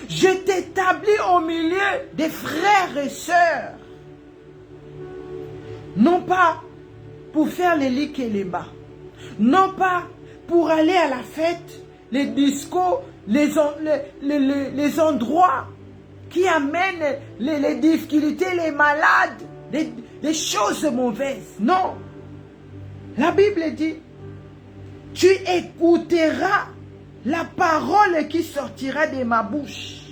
Je t'établis au milieu des frères et sœurs. Non pas pour faire les lics et les bas. Non pas pour aller à la fête, les discos, les endroits qui amènent les difficultés, les malades, les choses mauvaises. Non. La Bible dit, tu écouteras la parole qui sortira de ma bouche.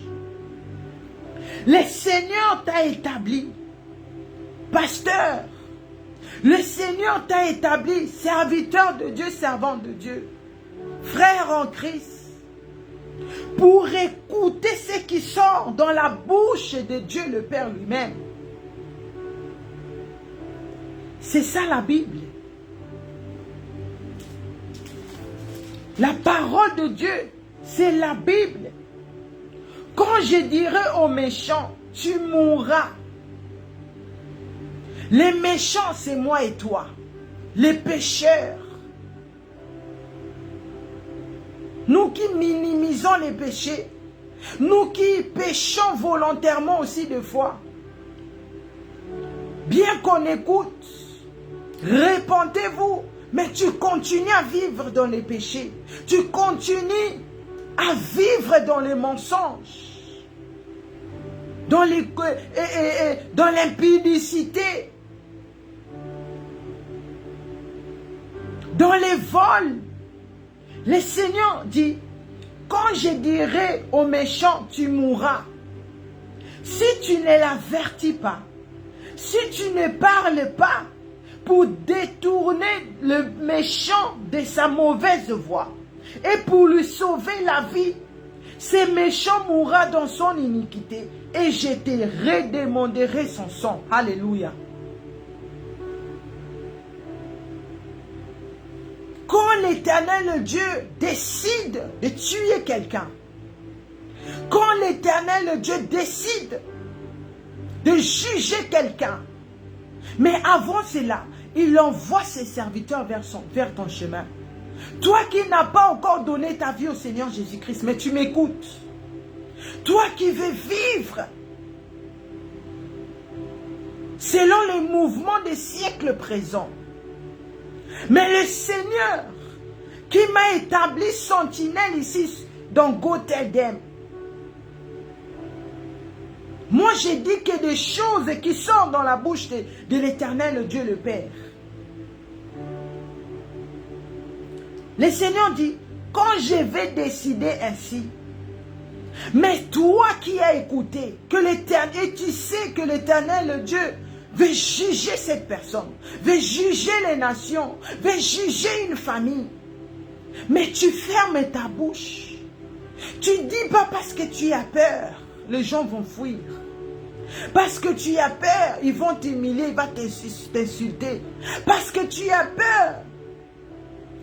Le Seigneur t'a établi pasteur. Le Seigneur t'a établi serviteur de Dieu, servant de Dieu, frère en Christ, pour écouter ce qui sort dans la bouche de Dieu le Père lui-même. C'est ça la Bible. La parole de Dieu, c'est la Bible. Quand je dirai aux méchants, tu mourras. Les méchants, c'est moi et toi. Les pécheurs. Nous qui minimisons les péchés. Nous qui péchons volontairement aussi des fois. Bien qu'on écoute, répentez-vous, mais tu continues à vivre dans les péchés. Tu continues à vivre dans les mensonges. Dans l'impudicité. Dans les vols. Le Seigneur dit, quand je dirai aux méchants, tu mourras. Si tu ne l'avertis pas, si tu ne parles pas pour détourner le méchant de sa mauvaise voie et pour lui sauver la vie, ce méchant mourra dans son iniquité et je te redemanderai son sang. Alléluia. Quand l'Éternel Dieu décide de tuer quelqu'un, quand l'Éternel Dieu décide de juger quelqu'un, mais avant cela, il envoie ses serviteurs vers ton chemin. Toi qui n'as pas encore donné ta vie au Seigneur Jésus-Christ, mais tu m'écoutes. Toi qui veux vivre selon les mouvements des siècles présents. Mais le Seigneur qui m'a établi sentinelle ici dans Gotherdem. Moi j'ai dit que des choses qui sortent dans la bouche de l'Éternel Dieu le Père. Le Seigneur dit, quand je vais décider ainsi, mais toi qui as écouté, que l'Éternel, et tu sais que l'Éternel Dieu veut juger cette personne, veut juger les nations, veut juger une famille. Mais tu fermes ta bouche. Tu ne dis pas parce que tu as peur, les gens vont fuir. Parce que tu as peur, ils vont t'humilier, ils vont t'insulter. Parce que tu as peur,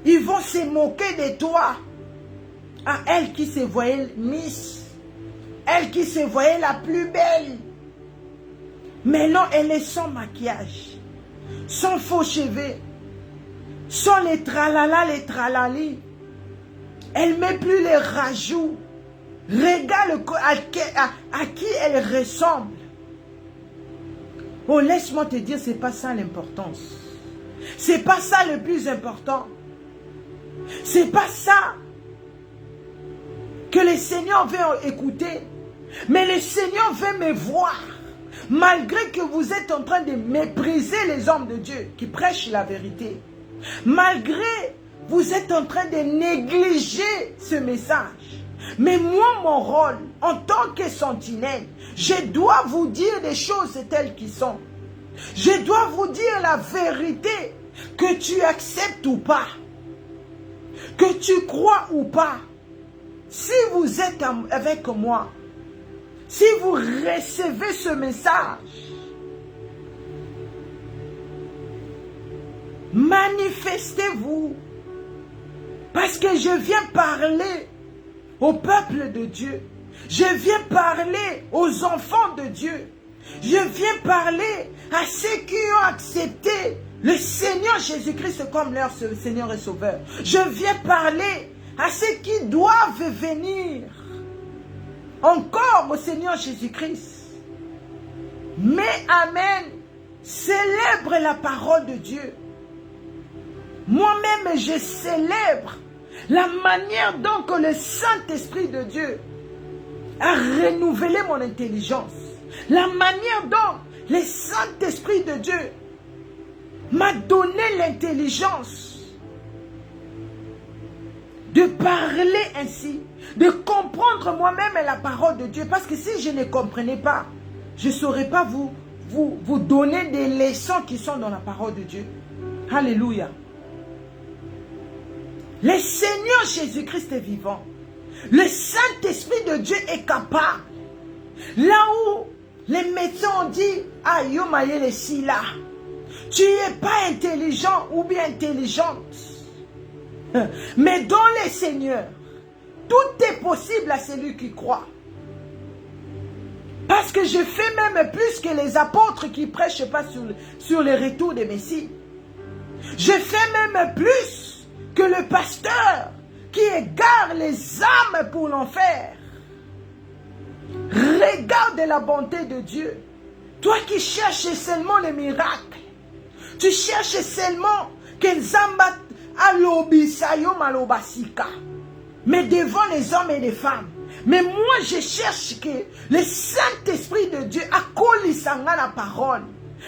ils vont se moquer de toi. À elle qui se voyait Miss, elle qui se voyait la plus belle. Mais non, elle est sans maquillage, sans faux cheveux, sans les tralala, les tralali. Elle ne met plus les rajouts. Regarde à qui elle ressemble. Oh, laisse-moi te dire, c'est pas ça l'importance. C'est pas ça le plus important. C'est pas ça que le Seigneur veut écouter. Mais le Seigneur veut me voir. Malgré que vous êtes en train de mépriser les hommes de Dieu qui prêchent la vérité. Malgré vous êtes en train de négliger ce message. Mais moi, mon rôle, en tant que sentinelle, je dois vous dire des choses telles qu'elles sont. Je dois vous dire la vérité, que tu acceptes ou pas. Que tu crois ou pas, si vous êtes avec moi, si vous recevez ce message, manifestez-vous. Parce que je viens parler au peuple de Dieu. Je viens parler aux enfants de Dieu. Je viens parler à ceux qui ont accepté le Seigneur Jésus-Christ comme leur Seigneur et Sauveur. Je viens parler à ceux qui doivent venir encore au Seigneur Jésus-Christ. Mais amen, célèbre la parole de Dieu. Moi-même, je célèbre la manière dont que le Saint-Esprit de Dieu a renouvelé mon intelligence. La manière dont le Saint-Esprit de Dieu m'a donné l'intelligence de parler ainsi, de comprendre moi-même la parole de Dieu. Parce que si je ne comprenais pas, je ne saurais pas vous donner des leçons qui sont dans la parole de Dieu. Alléluia. Le Seigneur Jésus-Christ est vivant. Le Saint-Esprit de Dieu est capable. Là où les médecins ont dit, ah, yo maye le si là, tu n'es pas intelligent ou bien intelligente. Mais dans le Seigneur, tout est possible à celui qui croit. Parce que je fais même plus que les apôtres qui ne prêchent pas sur le retour des Messies. Je fais même plus que le pasteur qui égare les âmes pour l'enfer. Regarde la bonté de Dieu. Toi qui cherches seulement les miracles, tu cherches seulement que Nzamba alobisayo malobasika, mais devant les hommes et les femmes. Mais moi je cherche que le Saint-Esprit de Dieu akolisanga la parole.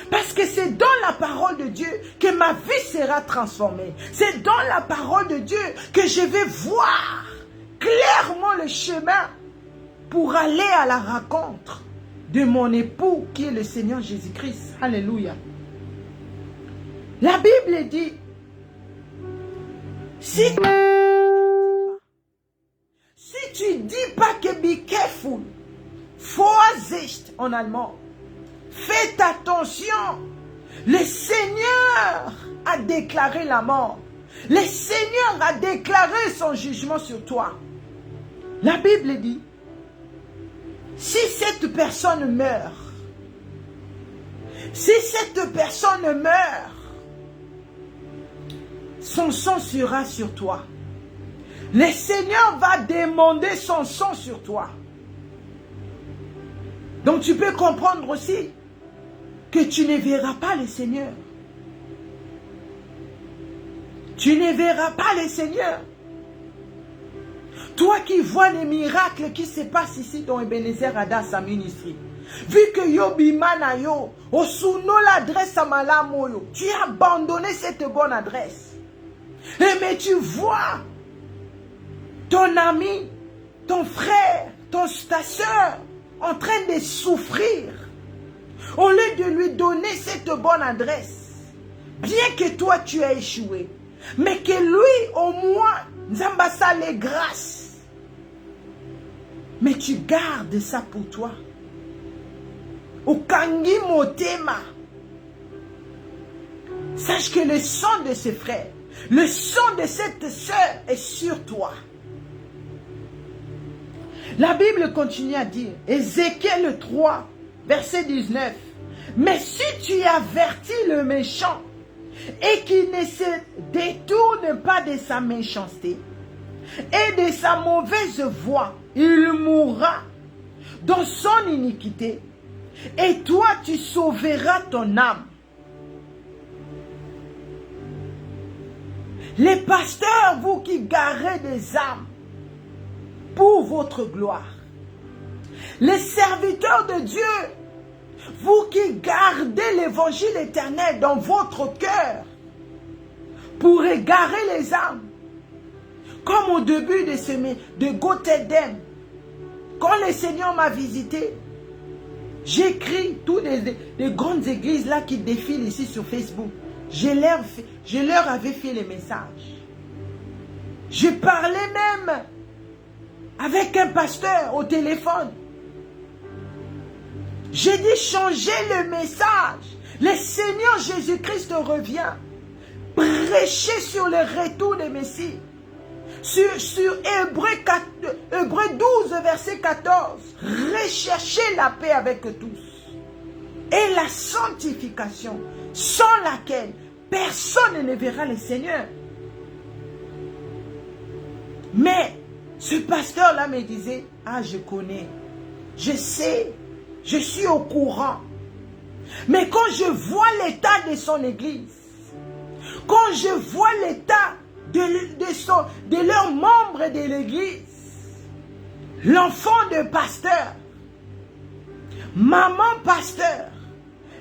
Parce que c'est dans la parole de Dieu que ma vie sera transformée. C'est dans la parole de Dieu que je vais voir clairement le chemin pour aller à la rencontre de mon époux qui est le Seigneur Jésus-Christ. Alléluia. La Bible dit, si tu dis pas que be careful, Vorsicht en allemand, faites attention. Le Seigneur a déclaré la mort. Le Seigneur a déclaré son jugement sur toi. La Bible dit, si cette personne meurt, son sang sera sur toi. Le Seigneur va demander son sang sur toi. Donc tu peux comprendre aussi que tu ne verras pas le Seigneur. Tu ne verras pas le Seigneur. Toi qui vois les miracles qui se passent ici dans Ebenezer Ada sa ministrie. Vu que yo bimana yo, osuno l'adresse à malamoyo, tu as abandonné cette bonne adresse. Et mais tu vois ton ami, ton frère, ta soeur en train de souffrir. Au lieu de lui donner cette bonne adresse, bien que toi tu as échoué, mais que lui au moins, Nzambasa les grâces. Mais tu gardes ça pour toi. Okangi motema. Sache que le sang de ce frère, le sang de cette sœur est sur toi. La Bible continue à dire, Ézéchiel 3, verset 19, mais si tu avertis le méchant et qu'il ne se détourne pas de sa méchanceté et de sa mauvaise voie, il mourra dans son iniquité et toi tu sauveras ton âme. Les pasteurs, vous qui garez des âmes pour votre gloire. Les serviteurs de Dieu, vous qui gardez l'évangile éternel dans votre cœur pour égarer les âmes. Comme au début de Gothedem, quand le Seigneur m'a visité, j'écris toutes les grandes églises là qui défilent ici sur Facebook. Je leur avais fait les messages. Je parlais même avec un pasteur au téléphone. J'ai dit changer le message. Le Seigneur Jésus-Christ revient. Prêchez sur le retour de Messie. Sur Hébreux 12, verset 14. Recherchez la paix avec tous. Et la sanctification, sans laquelle personne ne verra le Seigneur. Mais ce pasteur-là me disait, ah, je connais, je sais, je suis au courant. Mais quand je vois l'état de son église, quand je vois l'état de leurs membres de l'église, l'enfant de pasteur, maman pasteur,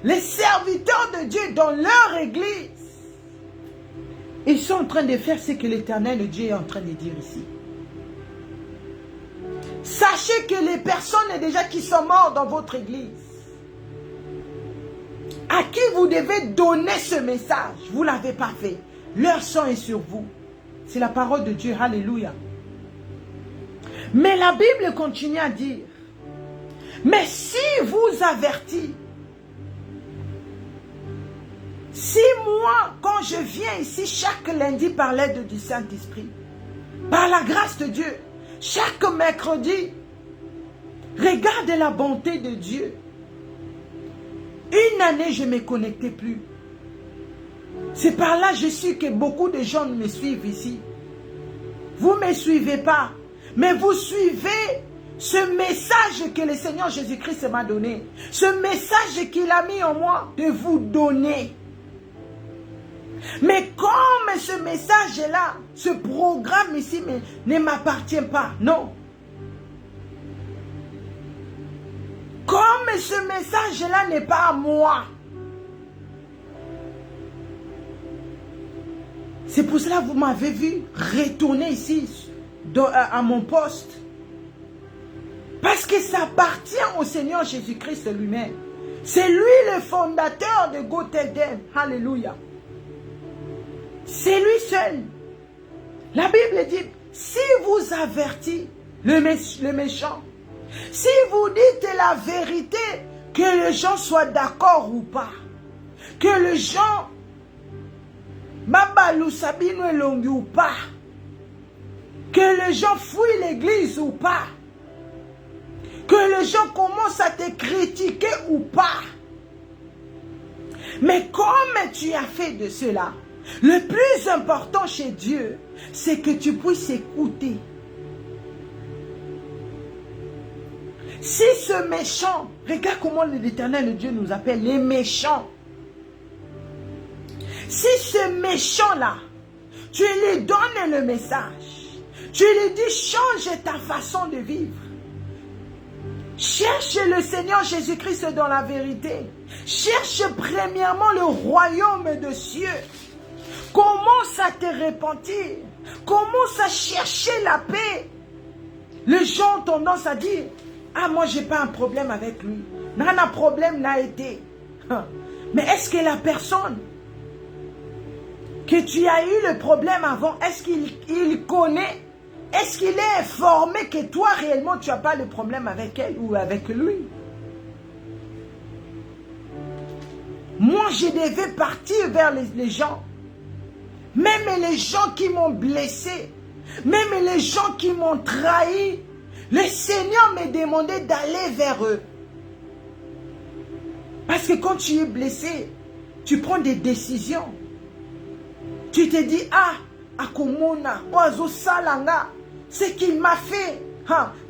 les serviteurs de Dieu dans leur église, ils sont en train de faire ce que l'Éternel Dieu est en train de dire ici. Sachez que les personnes déjà qui sont mortes dans votre église, à qui vous devez donner ce message, vous ne l'avez pas fait. Leur sang est sur vous. C'est la parole de Dieu. Alléluia. Mais la Bible continue à dire, mais si vous avertis, si moi, quand je viens ici chaque lundi par l'aide du Saint-Esprit, par la grâce de Dieu, chaque mercredi, regarde la bonté de Dieu. Une année, je ne me connectais plus. C'est par là, je suis que beaucoup de gens me suivent ici. Vous ne me suivez pas, mais vous suivez ce message que le Seigneur Jésus-Christ m'a donné. Ce message qu'il a mis en moi de vous donner. Mais comme ce message-là, ce programme ici ne m'appartient pas, non. Comme ce message-là n'est pas à moi. C'est pour cela que vous m'avez vu retourner ici à mon poste. Parce que ça appartient au Seigneur Jésus-Christ lui-même. C'est lui le fondateur de Gotelden. Alléluia. C'est lui seul. La Bible dit, si vous avertit le méchant, si vous dites la vérité, que les gens soient d'accord ou pas, que les gens Mabalou Sabino Elongi ou pas, que les gens fuient l'église ou pas, que les gens commencent à te critiquer ou pas. Mais comme tu as fait de cela, le plus important chez Dieu, c'est que tu puisses écouter. Si ce méchant, regarde comment l'Éternel Dieu nous appelle les méchants. Si ce méchant-là, tu lui donnes le message, tu lui dis change ta façon de vivre. Cherche le Seigneur Jésus-Christ dans la vérité. Cherche premièrement le royaume de cieux. Commence à te repentir. Commence à chercher la paix. Les gens ont tendance à dire, ah, moi, j'ai pas un problème avec lui. Non, un problème n'a été. Mais est-ce que la personne que tu as eu le problème avant, est-ce qu'il connaît? Est-ce qu'il est informé que toi, réellement, tu n'as pas le problème avec elle ou avec lui? Moi, je devais partir vers les gens. Même les gens qui m'ont blessé, même les gens qui m'ont trahi, le Seigneur me demandait d'aller vers eux. Parce que quand tu es blessé, tu prends des décisions. Tu te dis, ah, Akomona, Oazo Salanga, ce qu'il m'a fait,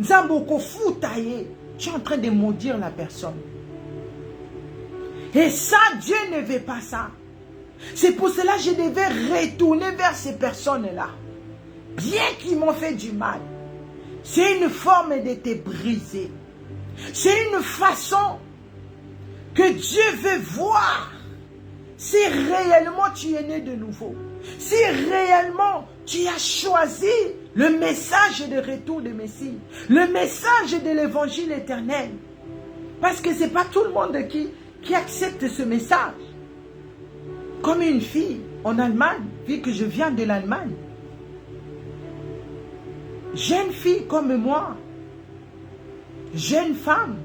Nzamboko Foutaye. Tu es en train de maudire la personne. Et ça, Dieu ne veut pas ça. C'est pour cela que je devais retourner vers ces personnes-là. Bien qu'ils m'ont fait du mal. C'est une forme de te briser. C'est une façon que Dieu veut voir si réellement tu es né de nouveau. Si réellement tu as choisi le message de retour de Messie. Le message de l'évangile éternel. Parce que ce n'est pas tout le monde qui accepte ce message. Comme une fille en Allemagne, vu que je viens de l'Allemagne. jeune fille comme moi, jeune femme.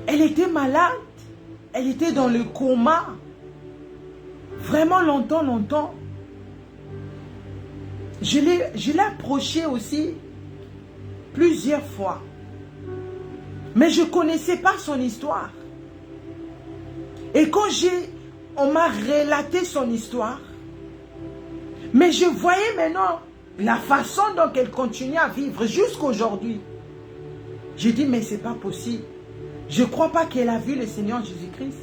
Elle était malade, elle était dans le coma, vraiment longtemps. Je l'ai approchée aussi plusieurs fois, mais je ne connaissais pas son histoire. Et quand on m'a relaté son histoire, mais je voyais maintenant la façon dont elle continue à vivre jusqu'à aujourd'hui. J'ai dit, mais ce n'est pas possible. Je ne crois pas qu'elle a vu le Seigneur Jésus-Christ.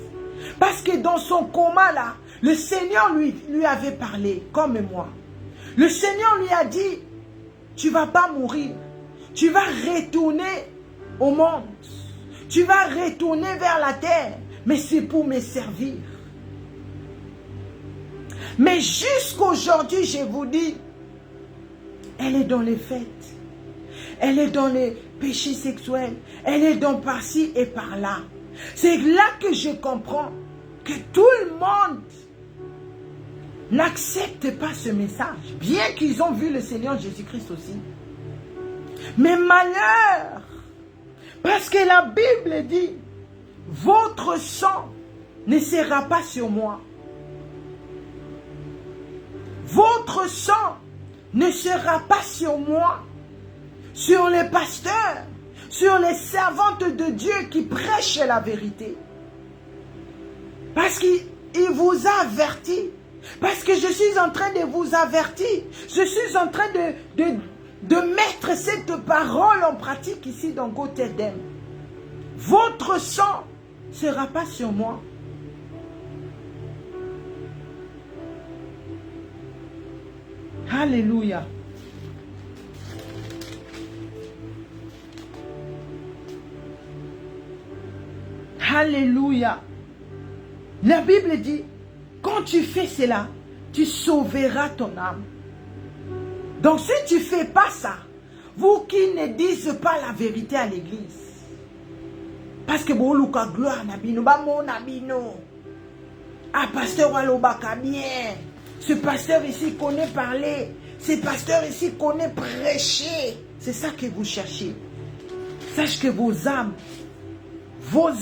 Parce que dans son coma là, le Seigneur lui avait parlé, comme moi. Le Seigneur lui a dit, tu ne vas pas mourir. Tu vas retourner au monde. Tu vas retourner vers la terre. Mais c'est pour me servir. Mais jusqu'aujourd'hui, je vous dis, elle est dans les fêtes. Elle est dans les péchés sexuels. Elle est dans par-ci et par-là. C'est là que je comprends que tout le monde n'accepte pas ce message. Bien qu'ils ont vu le Seigneur Jésus-Christ aussi. Mais malheur, parce que la Bible dit, votre sang ne sera pas sur moi. Votre sang ne sera pas sur moi, sur les pasteurs, sur les servantes de Dieu qui prêchent la vérité. Parce qu'il vous a averti. Parce que je suis en train de vous avertir. Je suis en train de mettre cette parole en pratique ici dans Gotherdem. Votre sang ne sera pas sur moi. Alléluia. Alléluia. La Bible dit, quand tu fais cela, tu sauveras ton âme. Donc si tu ne fais pas ça, vous qui ne dites pas la vérité à l'église, parce que bon, Luka gloire nabino, ba mon nabino. Ah, pasteur Alobaka bien. Ce pasteur ici connaît parler. Ce pasteur ici connaît prêcher. C'est ça que vous cherchez. Sache que vos âmes vont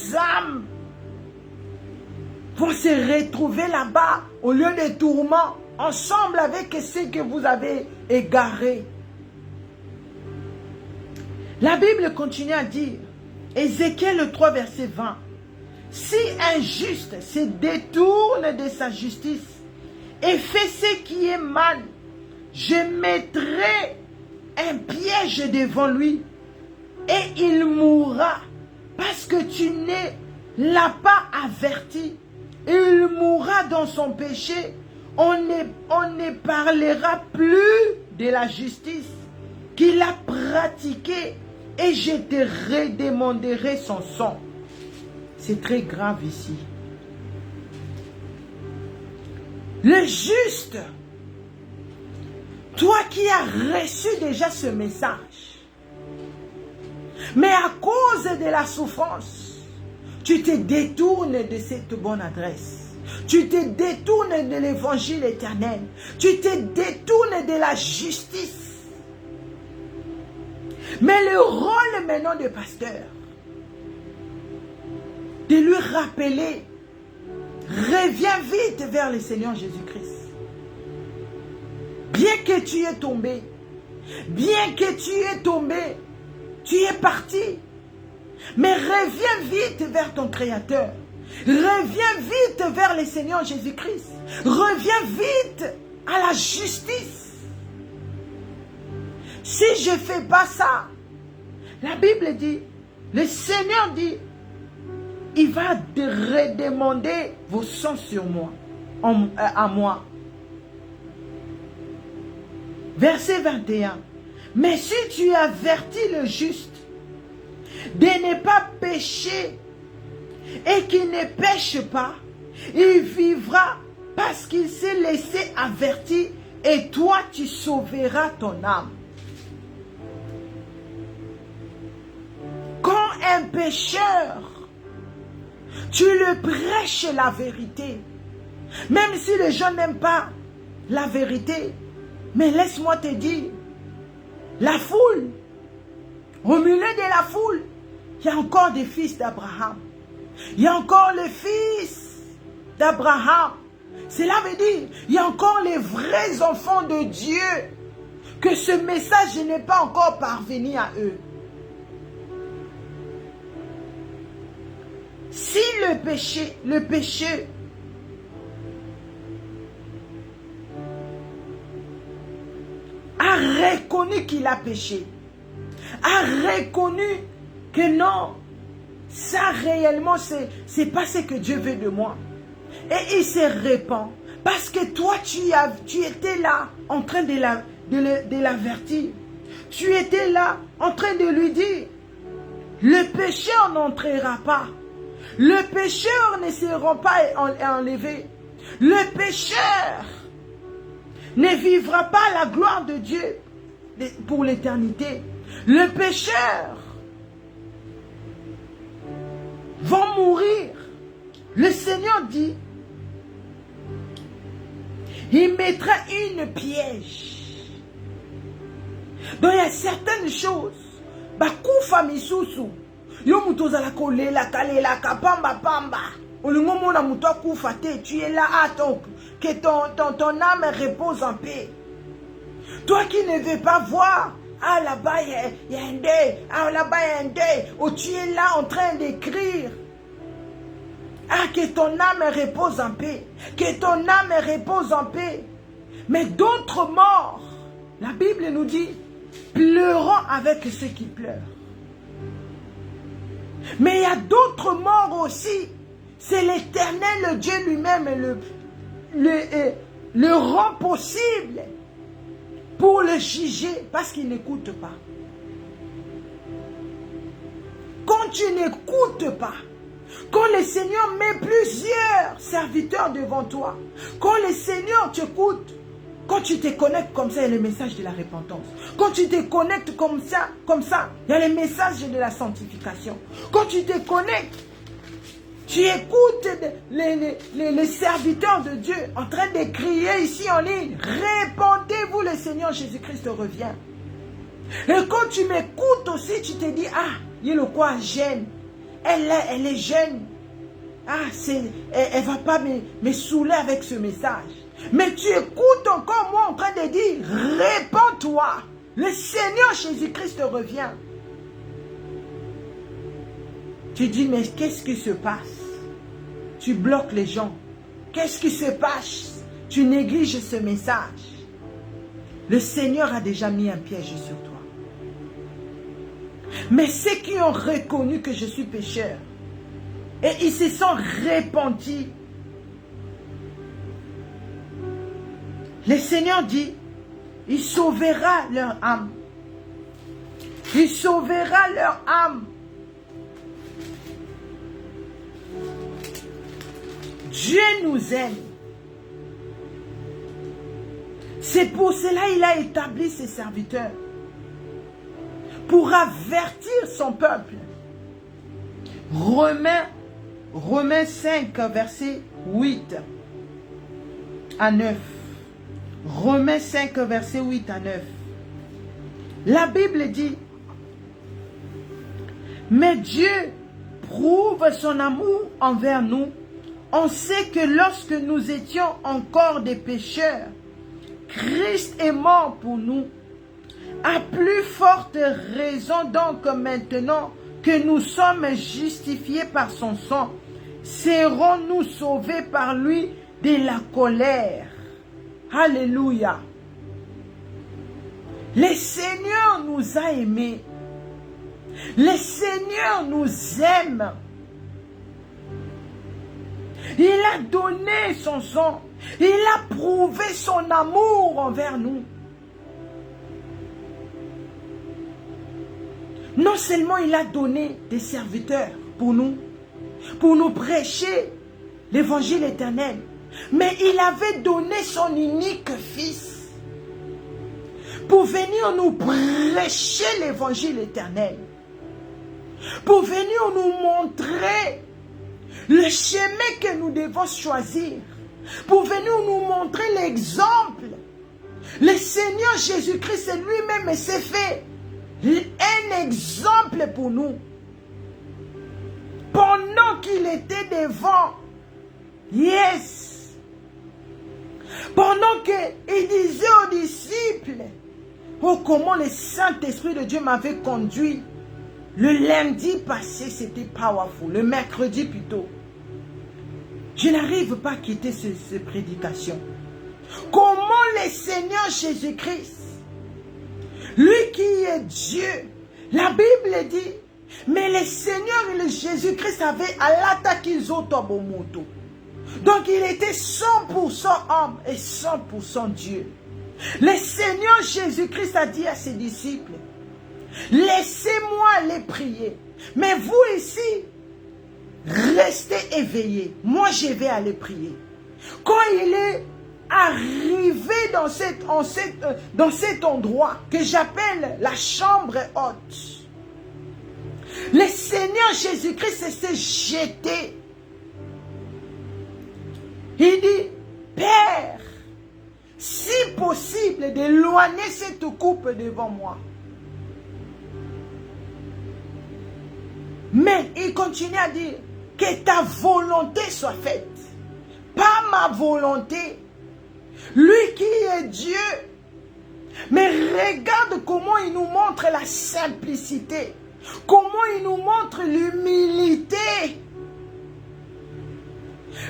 se retrouver là-bas au lieu de tourments, ensemble avec ceux que vous avez égarés. La Bible continue à dire, Ézéchiel 3, verset 20, si un juste se détourne de sa justice et fait ce qui est mal, je mettrai un piège devant lui et il mourra parce que tu ne l'as pas averti. Il mourra dans son péché. On ne parlera plus de la justice qu'il a pratiquée et je te redemanderai son sang. C'est très grave ici. Le juste, toi qui as reçu déjà ce message, mais à cause de la souffrance, tu te détournes de cette bonne adresse. Tu te détournes de l'évangile éternel. Tu te détournes de la justice. Mais le rôle maintenant de pasteur, de lui rappeler, reviens vite vers le Seigneur Jésus-Christ. Bien que tu es tombé, tu es parti, mais reviens vite vers ton Créateur. Reviens vite vers le Seigneur Jésus-Christ. Reviens vite à la justice. Si je ne fais pas ça, la Bible dit, le Seigneur dit, il va redemander vos sangs sur moi, à moi. Verset 21. Mais si tu avertis le juste de ne pas pécher et qu'il ne pêche pas, il vivra parce qu'il s'est laissé avertir et toi tu sauveras ton âme. Quand un pécheur, tu le prêches la vérité, même si les gens n'aiment pas la vérité, mais laisse-moi te dire, la foule, au milieu de la foule, il y a encore des fils d'Abraham. Il y a encore les fils d'Abraham. Cela veut dire, il y a encore les vrais enfants de Dieu, que ce message n'est pas encore parvenu à eux. Si le péché a reconnu qu'il a péché, a reconnu que non, ça réellement c'est pas ce que Dieu veut de moi, et il se répand parce que toi tu étais là en train de l'avertir, tu étais là en train de lui dire le pécheur n'entrera pas, le pécheur ne sera pas enlevé, le pécheur ne vivra pas la gloire de Dieu pour l'éternité. Le pécheur va mourir. Le Seigneur dit, il mettra une piège. Donc il y a certaines choses. Bakufa misusu. Yo mutoza la kole la kale la kapamba pamba. Olingomo na muto kufa te. Tu es là à que ton âme repose en paix. Toi qui ne veux pas voir, ah là-bas il y a un deuil, ah là-bas il y a un deuil, ou tu es là en train d'écrire, ah que ton âme repose en paix, que ton âme repose en paix. Mais d'autres morts, la Bible nous dit, pleurons avec ceux qui pleurent. Mais il y a d'autres morts aussi, c'est l'Éternel, le Dieu lui-même, le rend possible pour le juger parce qu'il n'écoute pas. Quand tu n'écoutes pas, quand le Seigneur met plusieurs serviteurs devant toi, quand le Seigneur t'écoute, quand tu te connectes comme ça, il y a le message de la repentance. Quand tu te connectes comme ça, il y a le message de la sanctification. Quand tu te connectes, tu écoutes les serviteurs de Dieu en train de crier ici en ligne, répandez-vous, le Seigneur Jésus-Christ revient. Et quand tu m'écoutes aussi, tu te dis, ah, il y a le quoi jeune, elle est jeune, ah, elle ne va pas me saouler avec ce message. Mais tu écoutes encore moi en train de dire, répands-toi, le Seigneur Jésus-Christ revient. Tu dis, mais qu'est-ce qui se passe? Tu bloques les gens. Qu'est-ce qui se passe? Tu négliges ce message. Le Seigneur a déjà mis un piège sur toi. Mais ceux qui ont reconnu que je suis pécheur, et ils se sont repentis, le Seigneur dit, il sauvera leur âme. Il sauvera leur âme. Dieu nous aime. C'est pour cela qu'il a établi ses serviteurs. Pour avertir son peuple. Romains 5, verset 8 à 9. Romains 5, verset 8 à 9. La Bible dit, mais Dieu prouve son amour envers nous. On sait que lorsque nous étions encore des pécheurs, Christ est mort pour nous. À plus forte raison donc maintenant que nous sommes justifiés par son sang, serons-nous sauvés par lui de la colère. Alléluia. Le Seigneur nous a aimés. Le Seigneur nous aime. Il a donné son sang. Il a prouvé son amour envers nous. Non seulement il a donné des serviteurs pour nous prêcher l'évangile éternel, mais il avait donné son unique fils pour venir nous prêcher l'évangile éternel, pour venir nous montrer le chemin que nous devons choisir, pour venir nous montrer l'exemple Le Seigneur Jésus-Christ lui-même s'est fait un exemple pour nous. Pendant qu'il était devant, yes, pendant qu'il disait aux disciples, oh comment le Saint-Esprit de Dieu m'avait conduit. Le lundi passé, c'était powerful, le mercredi plutôt. Je n'arrive pas à quitter cette prédication. Comment le Seigneur Jésus-Christ, lui qui est Dieu, la Bible dit, mais le Seigneur et le Jésus-Christ avaient à l'attaquer Zotobomoto. Donc il était 100% homme et 100% Dieu. Le Seigneur Jésus-Christ a dit à ses disciples, laissez-moi aller prier. Mais vous ici, restez éveillés. Moi je vais aller prier. Quand il est arrivé dans cet endroit que j'appelle la chambre haute, le Seigneur Jésus-Christ s'est jeté. Il dit, Père, si possible d'éloigner cette coupe devant moi. Mais il continue à dire, que ta volonté soit faite, pas ma volonté. Lui qui est Dieu, mais regarde comment il nous montre la simplicité, comment il nous montre l'humilité.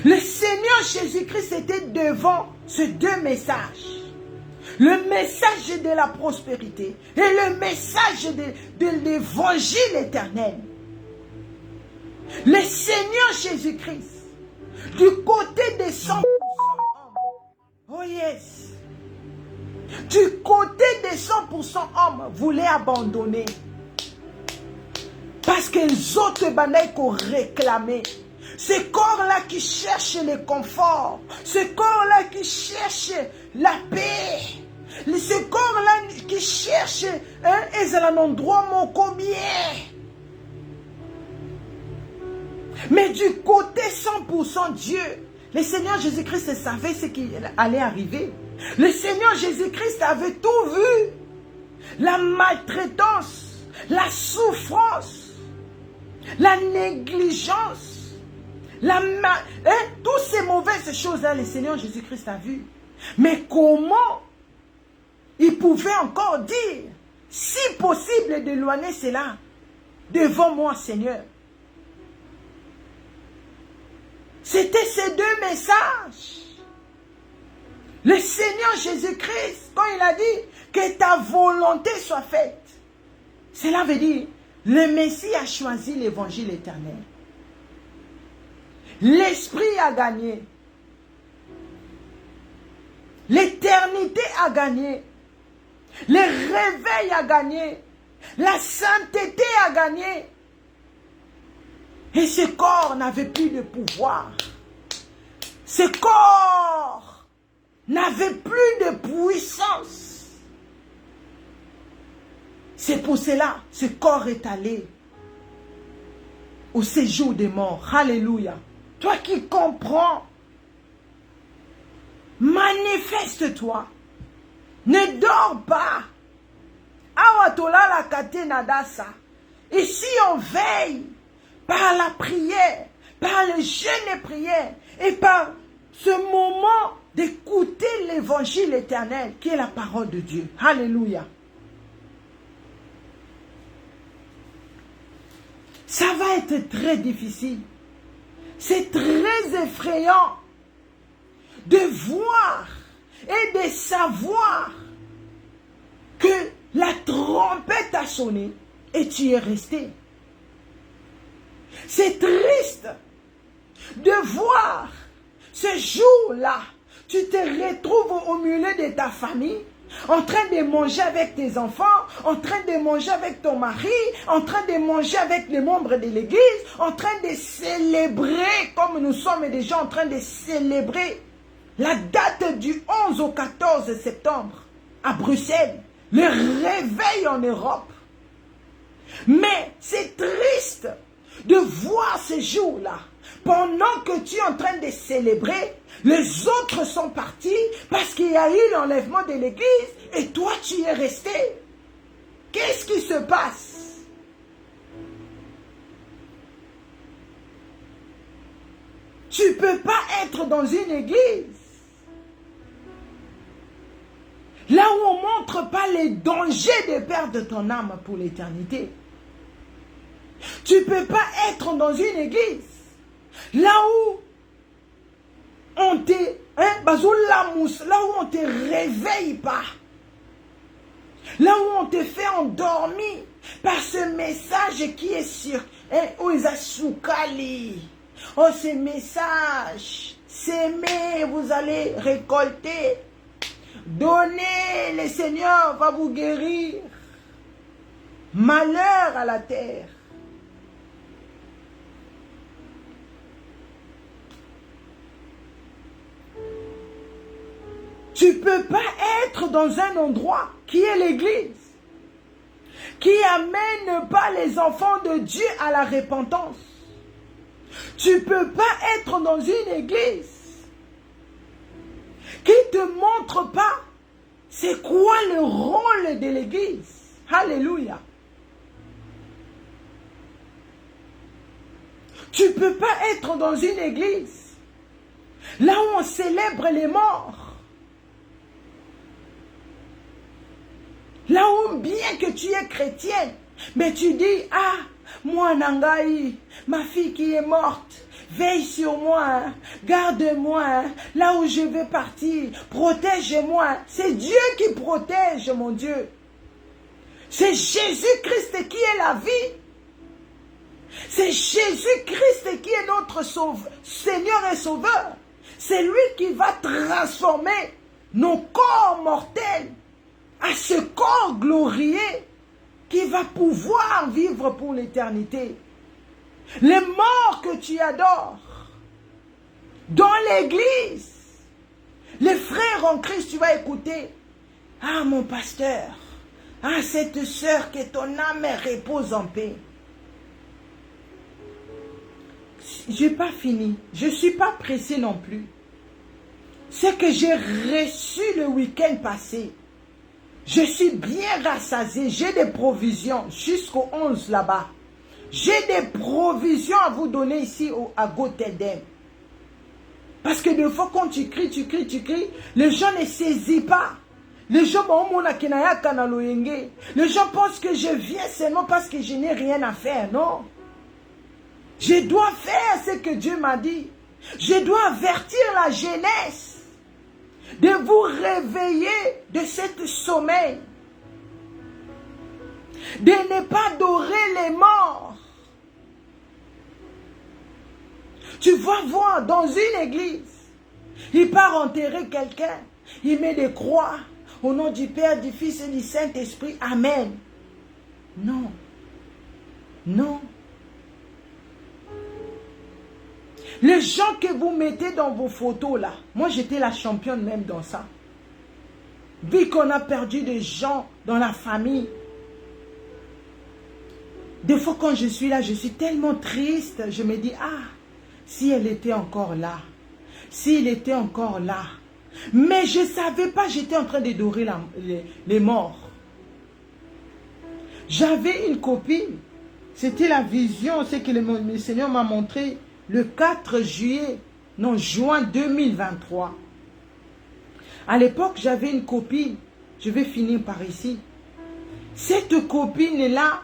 Le Seigneur Jésus-Christ était devant ces deux messages. Le message de la prospérité et le message de l'évangile éternel. Le Seigneur Jésus-Christ, du côté des 100% hommes, oh yes, du côté des 100% hommes, voulait abandonner. Parce que les autres banaïs qu'on réclamait. Ce corps-là qui cherche le confort. Ce corps-là qui cherche la paix. Ce corps-là qui cherche un endroit mon combien. Mais du côté 100% Dieu, le Seigneur Jésus-Christ savait ce qui allait arriver. Le Seigneur Jésus-Christ avait tout vu. La maltraitance, la souffrance, la négligence. Toutes ces mauvaises choses-là, le Seigneur Jésus-Christ a vu. Mais comment il pouvait encore dire, si possible d'éloigner cela devant moi, Seigneur. C'était ces deux messages. Le Seigneur Jésus-Christ, quand il a dit que ta volonté soit faite, cela veut dire, le Messie a choisi l'évangile éternel. L'Esprit a gagné. L'éternité a gagné. Le réveil a gagné. La sainteté a gagné. Et ce corps n'avait plus de pouvoir. Ce corps n'avait plus de puissance. C'est pour cela ce corps est allé au séjour des morts. Alléluia. Toi qui comprends, manifeste-toi. Ne dors pas. Awatola la katena dasa. Ici on veille par la prière, par le jeûne et prière et par ce moment d'écouter l'évangile éternel qui est la parole de Dieu. Alléluia. Ça va être très difficile. C'est très effrayant de voir et de savoir que la trompette a sonné et tu es resté. C'est triste de voir ce jour-là, tu te retrouves au milieu de ta famille, en train de manger avec tes enfants, en train de manger avec ton mari, en train de manger avec les membres de l'église, en train de célébrer, comme nous sommes déjà en train de célébrer la date du 11 au 14 septembre à Bruxelles, le réveil en Europe. Mais c'est triste de voir ces jours-là, Pendant que tu es en train de célébrer, les autres sont partis parce qu'il y a eu l'enlèvement de l'église et toi tu es resté. Qu'est-ce qui se passe? Tu ne peux pas être dans une église là où on ne montre pas les dangers de perdre ton âme pour l'éternité. Tu ne peux pas être dans une église là où on te, là où on te réveille pas. Là où on te fait endormir par ce message qui est sur Oizasoukali. Oh, ce message, s'aimer, vous allez récolter. Donnez, le Seigneur va vous guérir. Malheur à la terre. Tu ne peux pas être dans un endroit qui est l'église, qui amène pas les enfants de Dieu à la repentance. Tu ne peux pas être dans une église qui ne te montre pas c'est quoi le rôle de l'église. Alléluia. Tu ne peux pas être dans une église là où on célèbre les morts. Là où bien que tu es chrétienne, mais tu dis, ah, moi Nangaï, ma fille qui est morte, veille sur moi, garde-moi, là où je vais partir, protège-moi. C'est Dieu qui protège, mon Dieu. C'est Jésus-Christ qui est la vie. C'est Jésus-Christ qui est notre sauveur, Seigneur et Sauveur. C'est lui qui va transformer nos corps mortels à ce corps glorieux qui va pouvoir vivre pour l'éternité. Les morts que tu adores dans l'église, les frères en Christ, tu vas écouter. Ah, mon pasteur, ah, cette sœur, que ton âme repose en paix. Je n'ai pas fini, je ne suis pas pressé non plus. Ce que j'ai reçu le week-end passé, je suis bien rassasié, j'ai des provisions jusqu'au 11 là-bas. J'ai des provisions à vous donner ici à Gothedem. Parce que des fois quand tu cries, les gens ne saisissent pas. Les gens pensent que je viens seulement parce que je n'ai rien à faire, non. Je dois faire ce que Dieu m'a dit. Je dois avertir la jeunesse de vous réveiller de cet sommeil, de ne pas adorer les morts. Tu vas voir dans une église, il part enterrer quelqu'un, il met des croix au nom du Père, du Fils et du Saint-Esprit. Amen. Non. Non. Les gens que vous mettez dans vos photos là, moi j'étais la championne même dans ça. Vu qu'on a perdu des gens dans la famille. Des fois quand je suis là, je suis tellement triste. Je me dis, ah, si elle était encore là. S'il était encore là. Mais je ne savais pas, j'étais en train d'adorer les morts. J'avais une copine. C'était la vision, c'est que le Seigneur m'a montré. Le 4 juin 2023. À l'époque, j'avais une copine. Je vais finir par ici. Cette copine-là,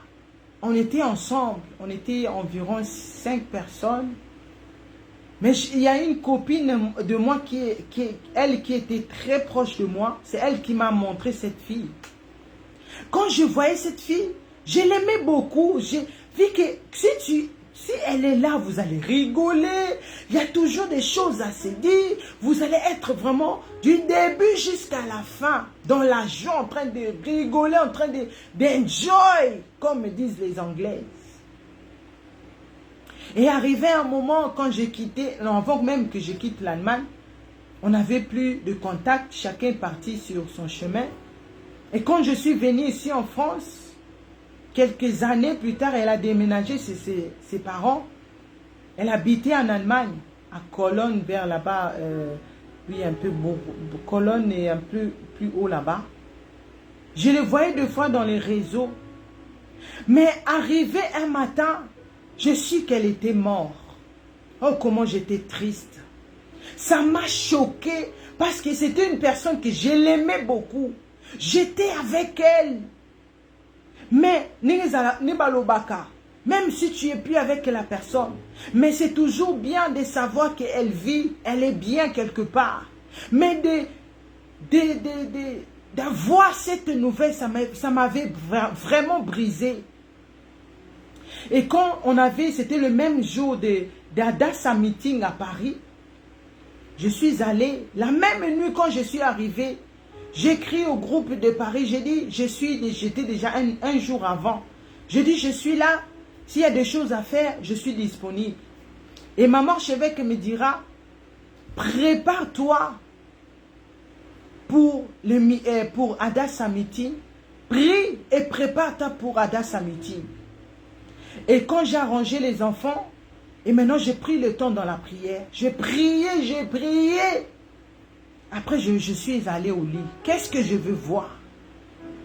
on était ensemble. On était environ 5 personnes. Mais il y a une copine de moi qui était très proche de moi. C'est elle qui m'a montré cette fille. Quand je voyais cette fille, je l'aimais beaucoup. J'ai vu que si elle est là, vous allez rigoler. Il y a toujours des choses à se dire. Vous allez être vraiment du début jusqu'à la fin dans la joie, en train de rigoler, en train d'enjoy, comme disent les Anglaises. Et arrivé un moment quand j'ai quitté, avant même que je quitte l'Allemagne, on n'avait plus de contact. Chacun est parti sur son chemin. Et quand je suis venu ici en France, quelques années plus tard, elle a déménagé chez ses parents. Elle habitait en Allemagne, à Cologne, vers là-bas, oui, un peu Cologne et un peu plus haut là-bas. Je le voyais deux fois dans les réseaux. Mais arrivé un matin, je suis qu'elle était morte. Oh, comment j'étais triste. Ça m'a choqué parce que c'était une personne que je l'aimais beaucoup. J'étais avec elle. Mais, même si tu n'es plus avec la personne, mais c'est toujours bien de savoir qu'elle vit, elle est bien quelque part. Mais d'avoir cette nouvelle, ça m'avait vraiment brisé. Et quand on avait, c'était le même jour d'Adassa Meeting à Paris, je suis allée, la même nuit quand je suis arrivée, j'écris au groupe de Paris, j'ai dit, j'étais déjà un jour avant, je dis, je suis là, s'il y a des choses à faire, je suis disponible. Et maman archevêque me dira, prépare-toi pour Adassa Meeting, prie et prépare-toi pour Adassa Meeting. Et quand j'ai arrangé les enfants, et maintenant j'ai pris le temps dans la prière, j'ai prié. Après je suis allée au lit. Qu'est-ce que je veux voir?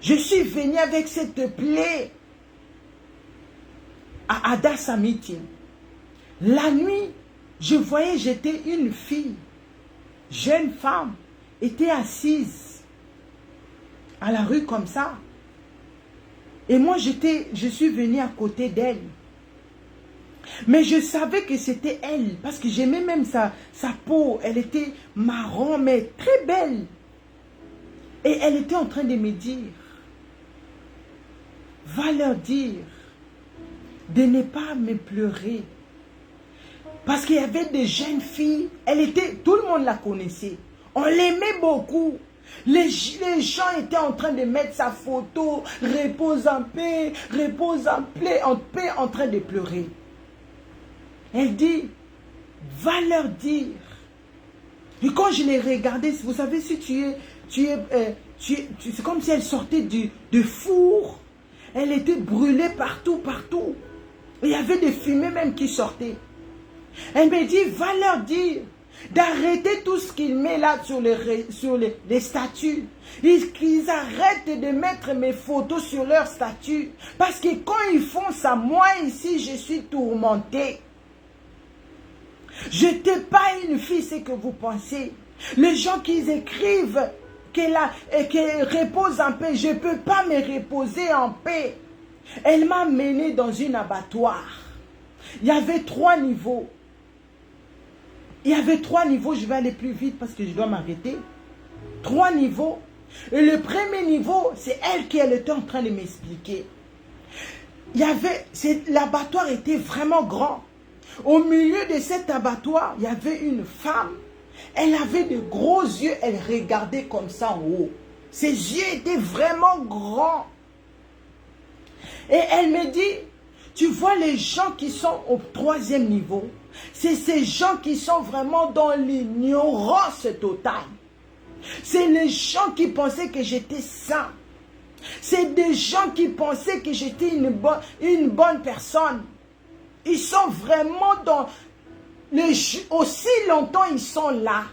Je suis venue avec cette plaie à Adassa Meeting. La nuit, je voyais, j'étais une fille, jeune femme, était assise à la rue comme ça. Et moi, je suis venue à côté d'elle. Mais je savais que c'était elle, parce que j'aimais même sa peau. Elle était marron, mais très belle. Et elle était en train de me dire, va leur dire de ne pas me pleurer. Parce qu'il y avait des jeunes filles, tout le monde la connaissait. On l'aimait beaucoup. Les gens étaient en train de mettre sa photo, repose en paix, en train de pleurer. Elle dit, va leur dire. Et quand je l'ai regardée, vous savez, si c'est comme si elle sortait du four. Elle était brûlée partout. Et il y avait des fumées même qui sortaient. Elle me dit, va leur dire d'arrêter tout ce qu'ils mettent là sur les statues. Qu'ils arrêtent de mettre mes photos sur leurs statues. Parce que quand ils font ça, moi ici, je suis tourmentée. Je n'étais pas une fille, c'est que vous pensez. Les gens qui écrivent qu'elle repose en paix, je ne peux pas me reposer en paix. Elle m'a menée dans une abattoir. Il y avait 3 niveaux. Je vais aller plus vite parce que je dois m'arrêter. 3 niveaux. Et le premier niveau, c'est elle qui était en train de m'expliquer. L'abattoir était vraiment grand. Au milieu de cet abattoir, il y avait une femme. Elle avait de gros yeux, elle regardait comme ça en haut. Ses yeux étaient vraiment grands. Et elle me dit, tu vois les gens qui sont au 3e niveau, c'est ces gens qui sont vraiment dans l'ignorance totale. C'est les gens qui pensaient que j'étais saint. C'est des gens qui pensaient que j'étais une bonne personne. Ils sont vraiment dans... aussi longtemps ils sont là.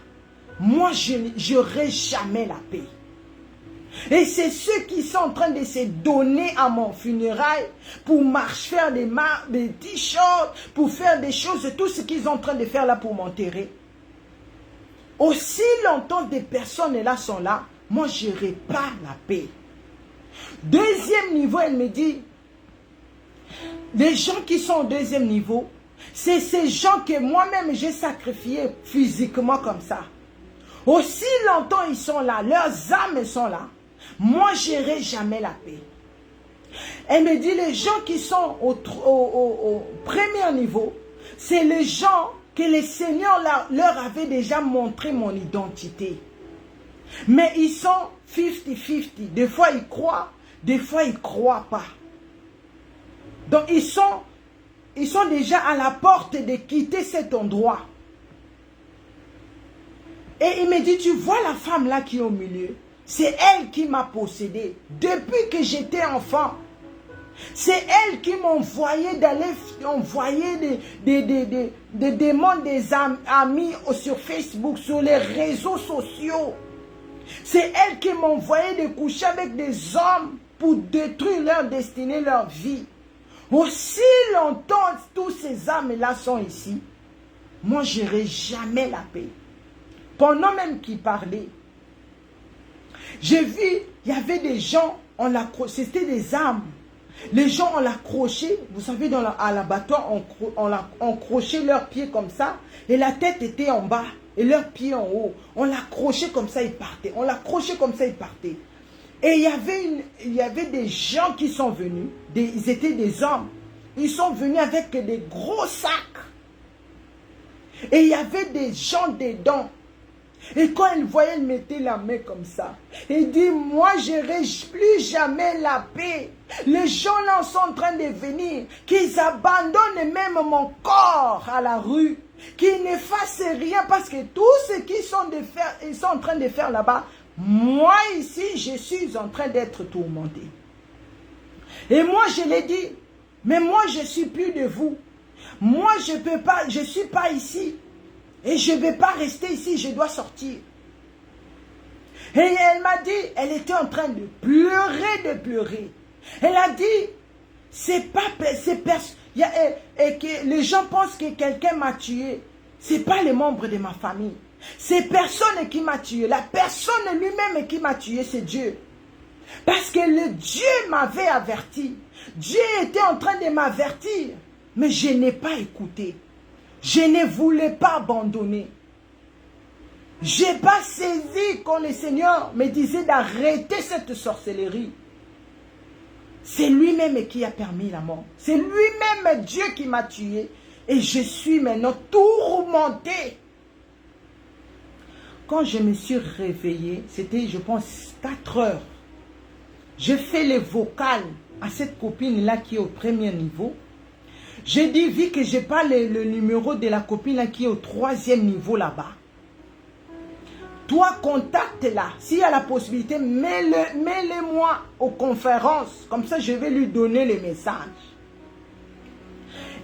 Moi, je n'aurai jamais la paix. Et c'est ceux qui sont en train de se donner à mon funérail pour faire des t-shirts, pour faire des choses, tout ce qu'ils sont en train de faire là pour m'enterrer. Aussi longtemps des personnes là sont là, moi je n'aurai pas la paix. 2e niveau, elle me dit, les gens qui sont au 2e niveau, c'est ces gens que moi-même j'ai sacrifiés physiquement comme ça. Aussi longtemps ils sont là, leurs âmes sont là. Moi, je n'aurai jamais la paix. Elle me dit, les gens qui sont au 1er niveau, c'est les gens que le Seigneur leur avait déjà montré mon identité. Mais ils sont 50-50. Des fois, ils croient, des fois, ils ne croient pas. Donc, ils sont déjà à la porte de quitter cet endroit. Et il me dit, tu vois la femme là qui est au milieu? C'est elle qui m'a possédé depuis que j'étais enfant. C'est elle qui m'envoyait d'aller envoyer des démons, des amis sur Facebook, sur les réseaux sociaux. C'est elle qui m'envoyait de coucher avec des hommes pour détruire leur destinée, leur vie. Aussi longtemps tous ces âmes-là sont ici, moi je n'aurai jamais la paix. Pendant même qu'ils parlaient, j'ai vu, il y avait des gens, c'était des âmes. Les gens, on l'accrochait, vous savez, à l'abattoir, on accrochait leurs pieds comme ça, et la tête était en bas, et leurs pieds en haut. On l'accrochait comme ça, ils partaient. On l'accrochait comme ça, ils partaient. Et il y avait des gens qui sont venus, ils étaient des hommes. Ils sont venus avec des gros sacs. Et il y avait des gens dedans. Et quand il voyait, il mettait la main comme ça. Il dit, moi, je n'aurai plus jamais la paix. Les gens là sont en train de venir, qu'ils abandonnent même mon corps à la rue, qu'ils ne fassent rien parce que tout ce qu'ils sont en train de faire là-bas, moi ici, je suis en train d'être tourmenté. Et moi, je l'ai dit, mais moi, je ne suis plus de vous. Moi, je peux pas, je ne suis pas ici. Et je ne vais pas rester ici, je dois sortir. Et elle m'a dit, elle était en train de pleurer, Elle a dit, c'est pas, que les gens pensent que quelqu'un m'a tué. Ce n'est pas les membres de ma famille. C'est personne qui m'a tué. La personne lui-même qui m'a tué, c'est Dieu. Parce que le Dieu m'avait averti. Dieu était en train de m'avertir. Mais je n'ai pas écouté. Je ne voulais pas abandonner. Je n'ai pas saisi quand le Seigneur me disait d'arrêter cette sorcellerie. C'est lui-même qui a permis la mort. C'est lui-même Dieu qui m'a tué. Et je suis maintenant tourmenté. Quand je me suis réveillée, c'était, je pense, 4 heures. Je fais les vocales à cette copine-là qui est au premier niveau. J'ai dit, vu que je n'ai pas le numéro de la copine là qui est au 3e niveau là-bas. Toi, contacte-la. S'il y a la possibilité, mets-le-moi aux conférences. Comme ça, je vais lui donner les messages.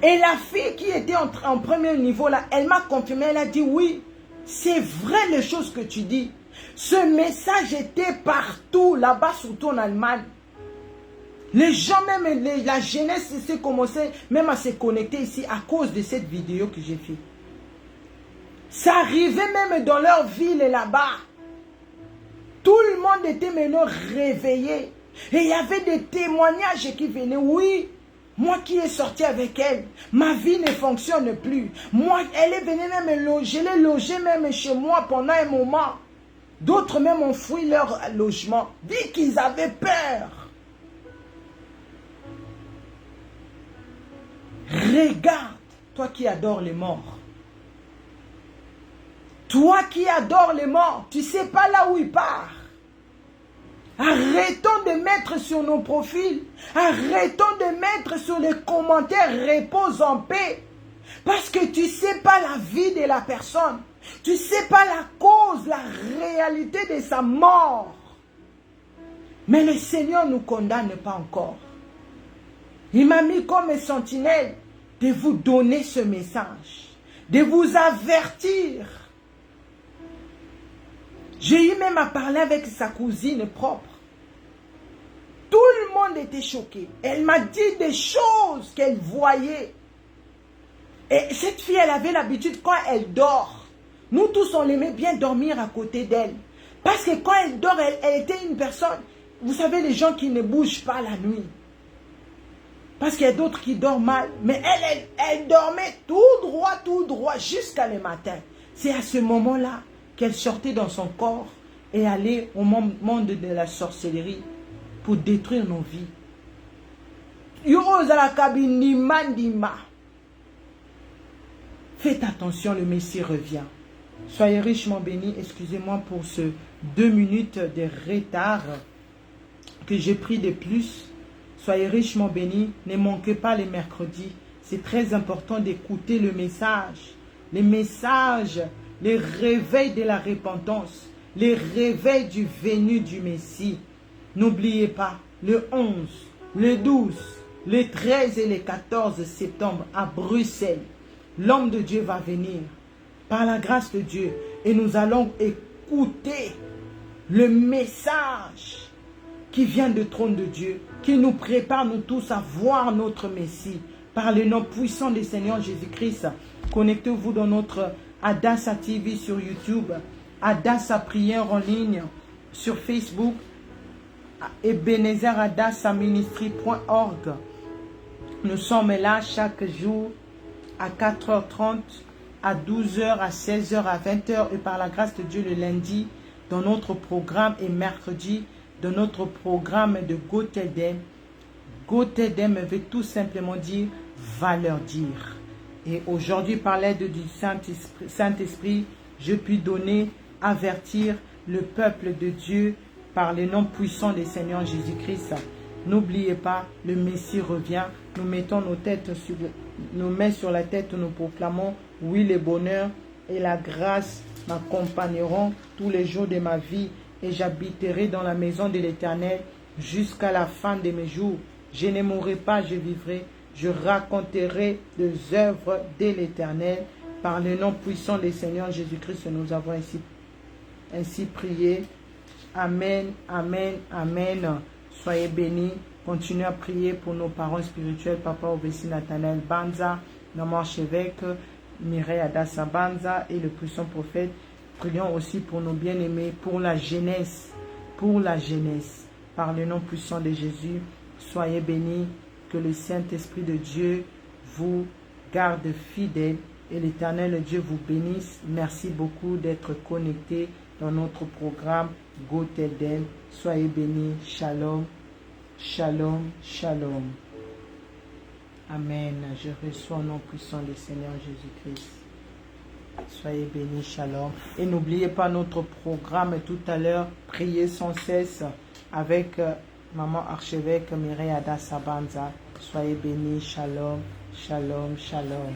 Et la fille qui était en premier niveau là, elle m'a confirmé, elle a dit, oui, c'est vrai les choses que tu dis. Ce message était partout là-bas, surtout en Allemagne. Les gens, même la jeunesse, s'est commencé même à se connecter ici à cause de cette vidéo que j'ai faite. Ça arrivait même dans leur ville là-bas. Tout le monde était maintenant réveillé. Et il y avait des témoignages qui venaient. Oui, moi qui ai sorti avec elle, ma vie ne fonctionne plus. Moi, elle est venue même loger, je l'ai logée même chez moi pendant un moment. D'autres même ont fui leur logement. Dit qu'ils avaient peur. Regarde, toi qui adores les morts. Toi qui adores les morts, tu ne sais pas là où il part. Arrêtons de mettre sur nos profils, arrêtons de mettre sur les commentaires « repose en paix ». Parce que tu ne sais pas la vie de la personne. Tu ne sais pas la cause, la réalité de sa mort. Mais le Seigneur ne nous condamne pas encore. Il m'a mis comme sentinelle de vous donner ce message, de vous avertir. J'ai eu même à parler avec sa cousine propre. Tout le monde était choqué. Elle m'a dit des choses qu'elle voyait. Et cette fille, elle avait l'habitude, quand elle dort, nous tous, on l'aimait bien dormir à côté d'elle. Parce que quand elle dort, elle était une personne, vous savez, les gens qui ne bougent pas la nuit. Parce qu'il y a d'autres qui dorment mal. Mais elle dormait tout droit jusqu'à le matin. C'est à ce moment-là qu'elle sortait dans son corps et allait au monde de la sorcellerie pour détruire nos vies. Faites attention, le Messie revient. Soyez richement bénis. Excusez-moi pour ce 2 minutes de retard que j'ai pris de plus. Soyez richement bénis. Ne manquez pas les mercredis. C'est très important d'écouter le message. Les messages, les réveils de la repentance, les réveils du venu du Messie. N'oubliez pas, le 11, le 12, Le 13 et le 14 septembre à Bruxelles, l'homme de Dieu va venir par la grâce de Dieu et nous allons écouter le message qui vient du trône de Dieu, qui nous prépare nous tous à voir notre Messie par le nom puissant du Seigneur Jésus-Christ. Connectez-vous dans notre Adassa TV sur YouTube, Adassa Prière en ligne sur Facebook, EbenezerAdassaMinistry.org. Nous sommes là chaque jour à 4h30, à 12h, à 16h, à 20h et par la grâce de Dieu le lundi dans notre programme et mercredi dans notre programme de Gotedem. Gotedem veut tout simplement dire va leur dire. Et aujourd'hui par l'aide du Saint-Esprit, je puis donner, avertir le peuple de Dieu par le nom puissant du Seigneur Jésus-Christ. N'oubliez pas, le Messie revient. Nous mettons nos mains sur la tête, nous proclamons, oui, le bonheur et la grâce m'accompagneront tous les jours de ma vie et j'habiterai dans la maison de l'Éternel jusqu'à la fin de mes jours. Je ne mourrai pas, je vivrai. Je raconterai les œuvres de l'Éternel. Par le nom puissant du Seigneur Jésus-Christ, nous avons ainsi prié. Amen, amen, amen. Soyez bénis. Continuez à prier pour nos parents spirituels, Papa Obesi Nathanaël Banza, Maman Archevêque, Mireille Adassa Banza et le puissant prophète. Prions aussi pour nos bien-aimés, pour la jeunesse, par le nom puissant de Jésus. Soyez bénis, que le Saint-Esprit de Dieu vous garde fidèle et l'Éternel Dieu vous bénisse. Merci beaucoup d'être connectés dans notre programme Gotedem. Soyez bénis. Shalom, shalom, shalom. Amen. Je reçois au nom puissant du Seigneur Jésus-Christ. Soyez bénis. Shalom. Et n'oubliez pas notre programme tout à l'heure. Priez sans cesse avec Maman Archevêque Mireille Adassa Banza. Soyez bénis. Shalom, shalom, shalom.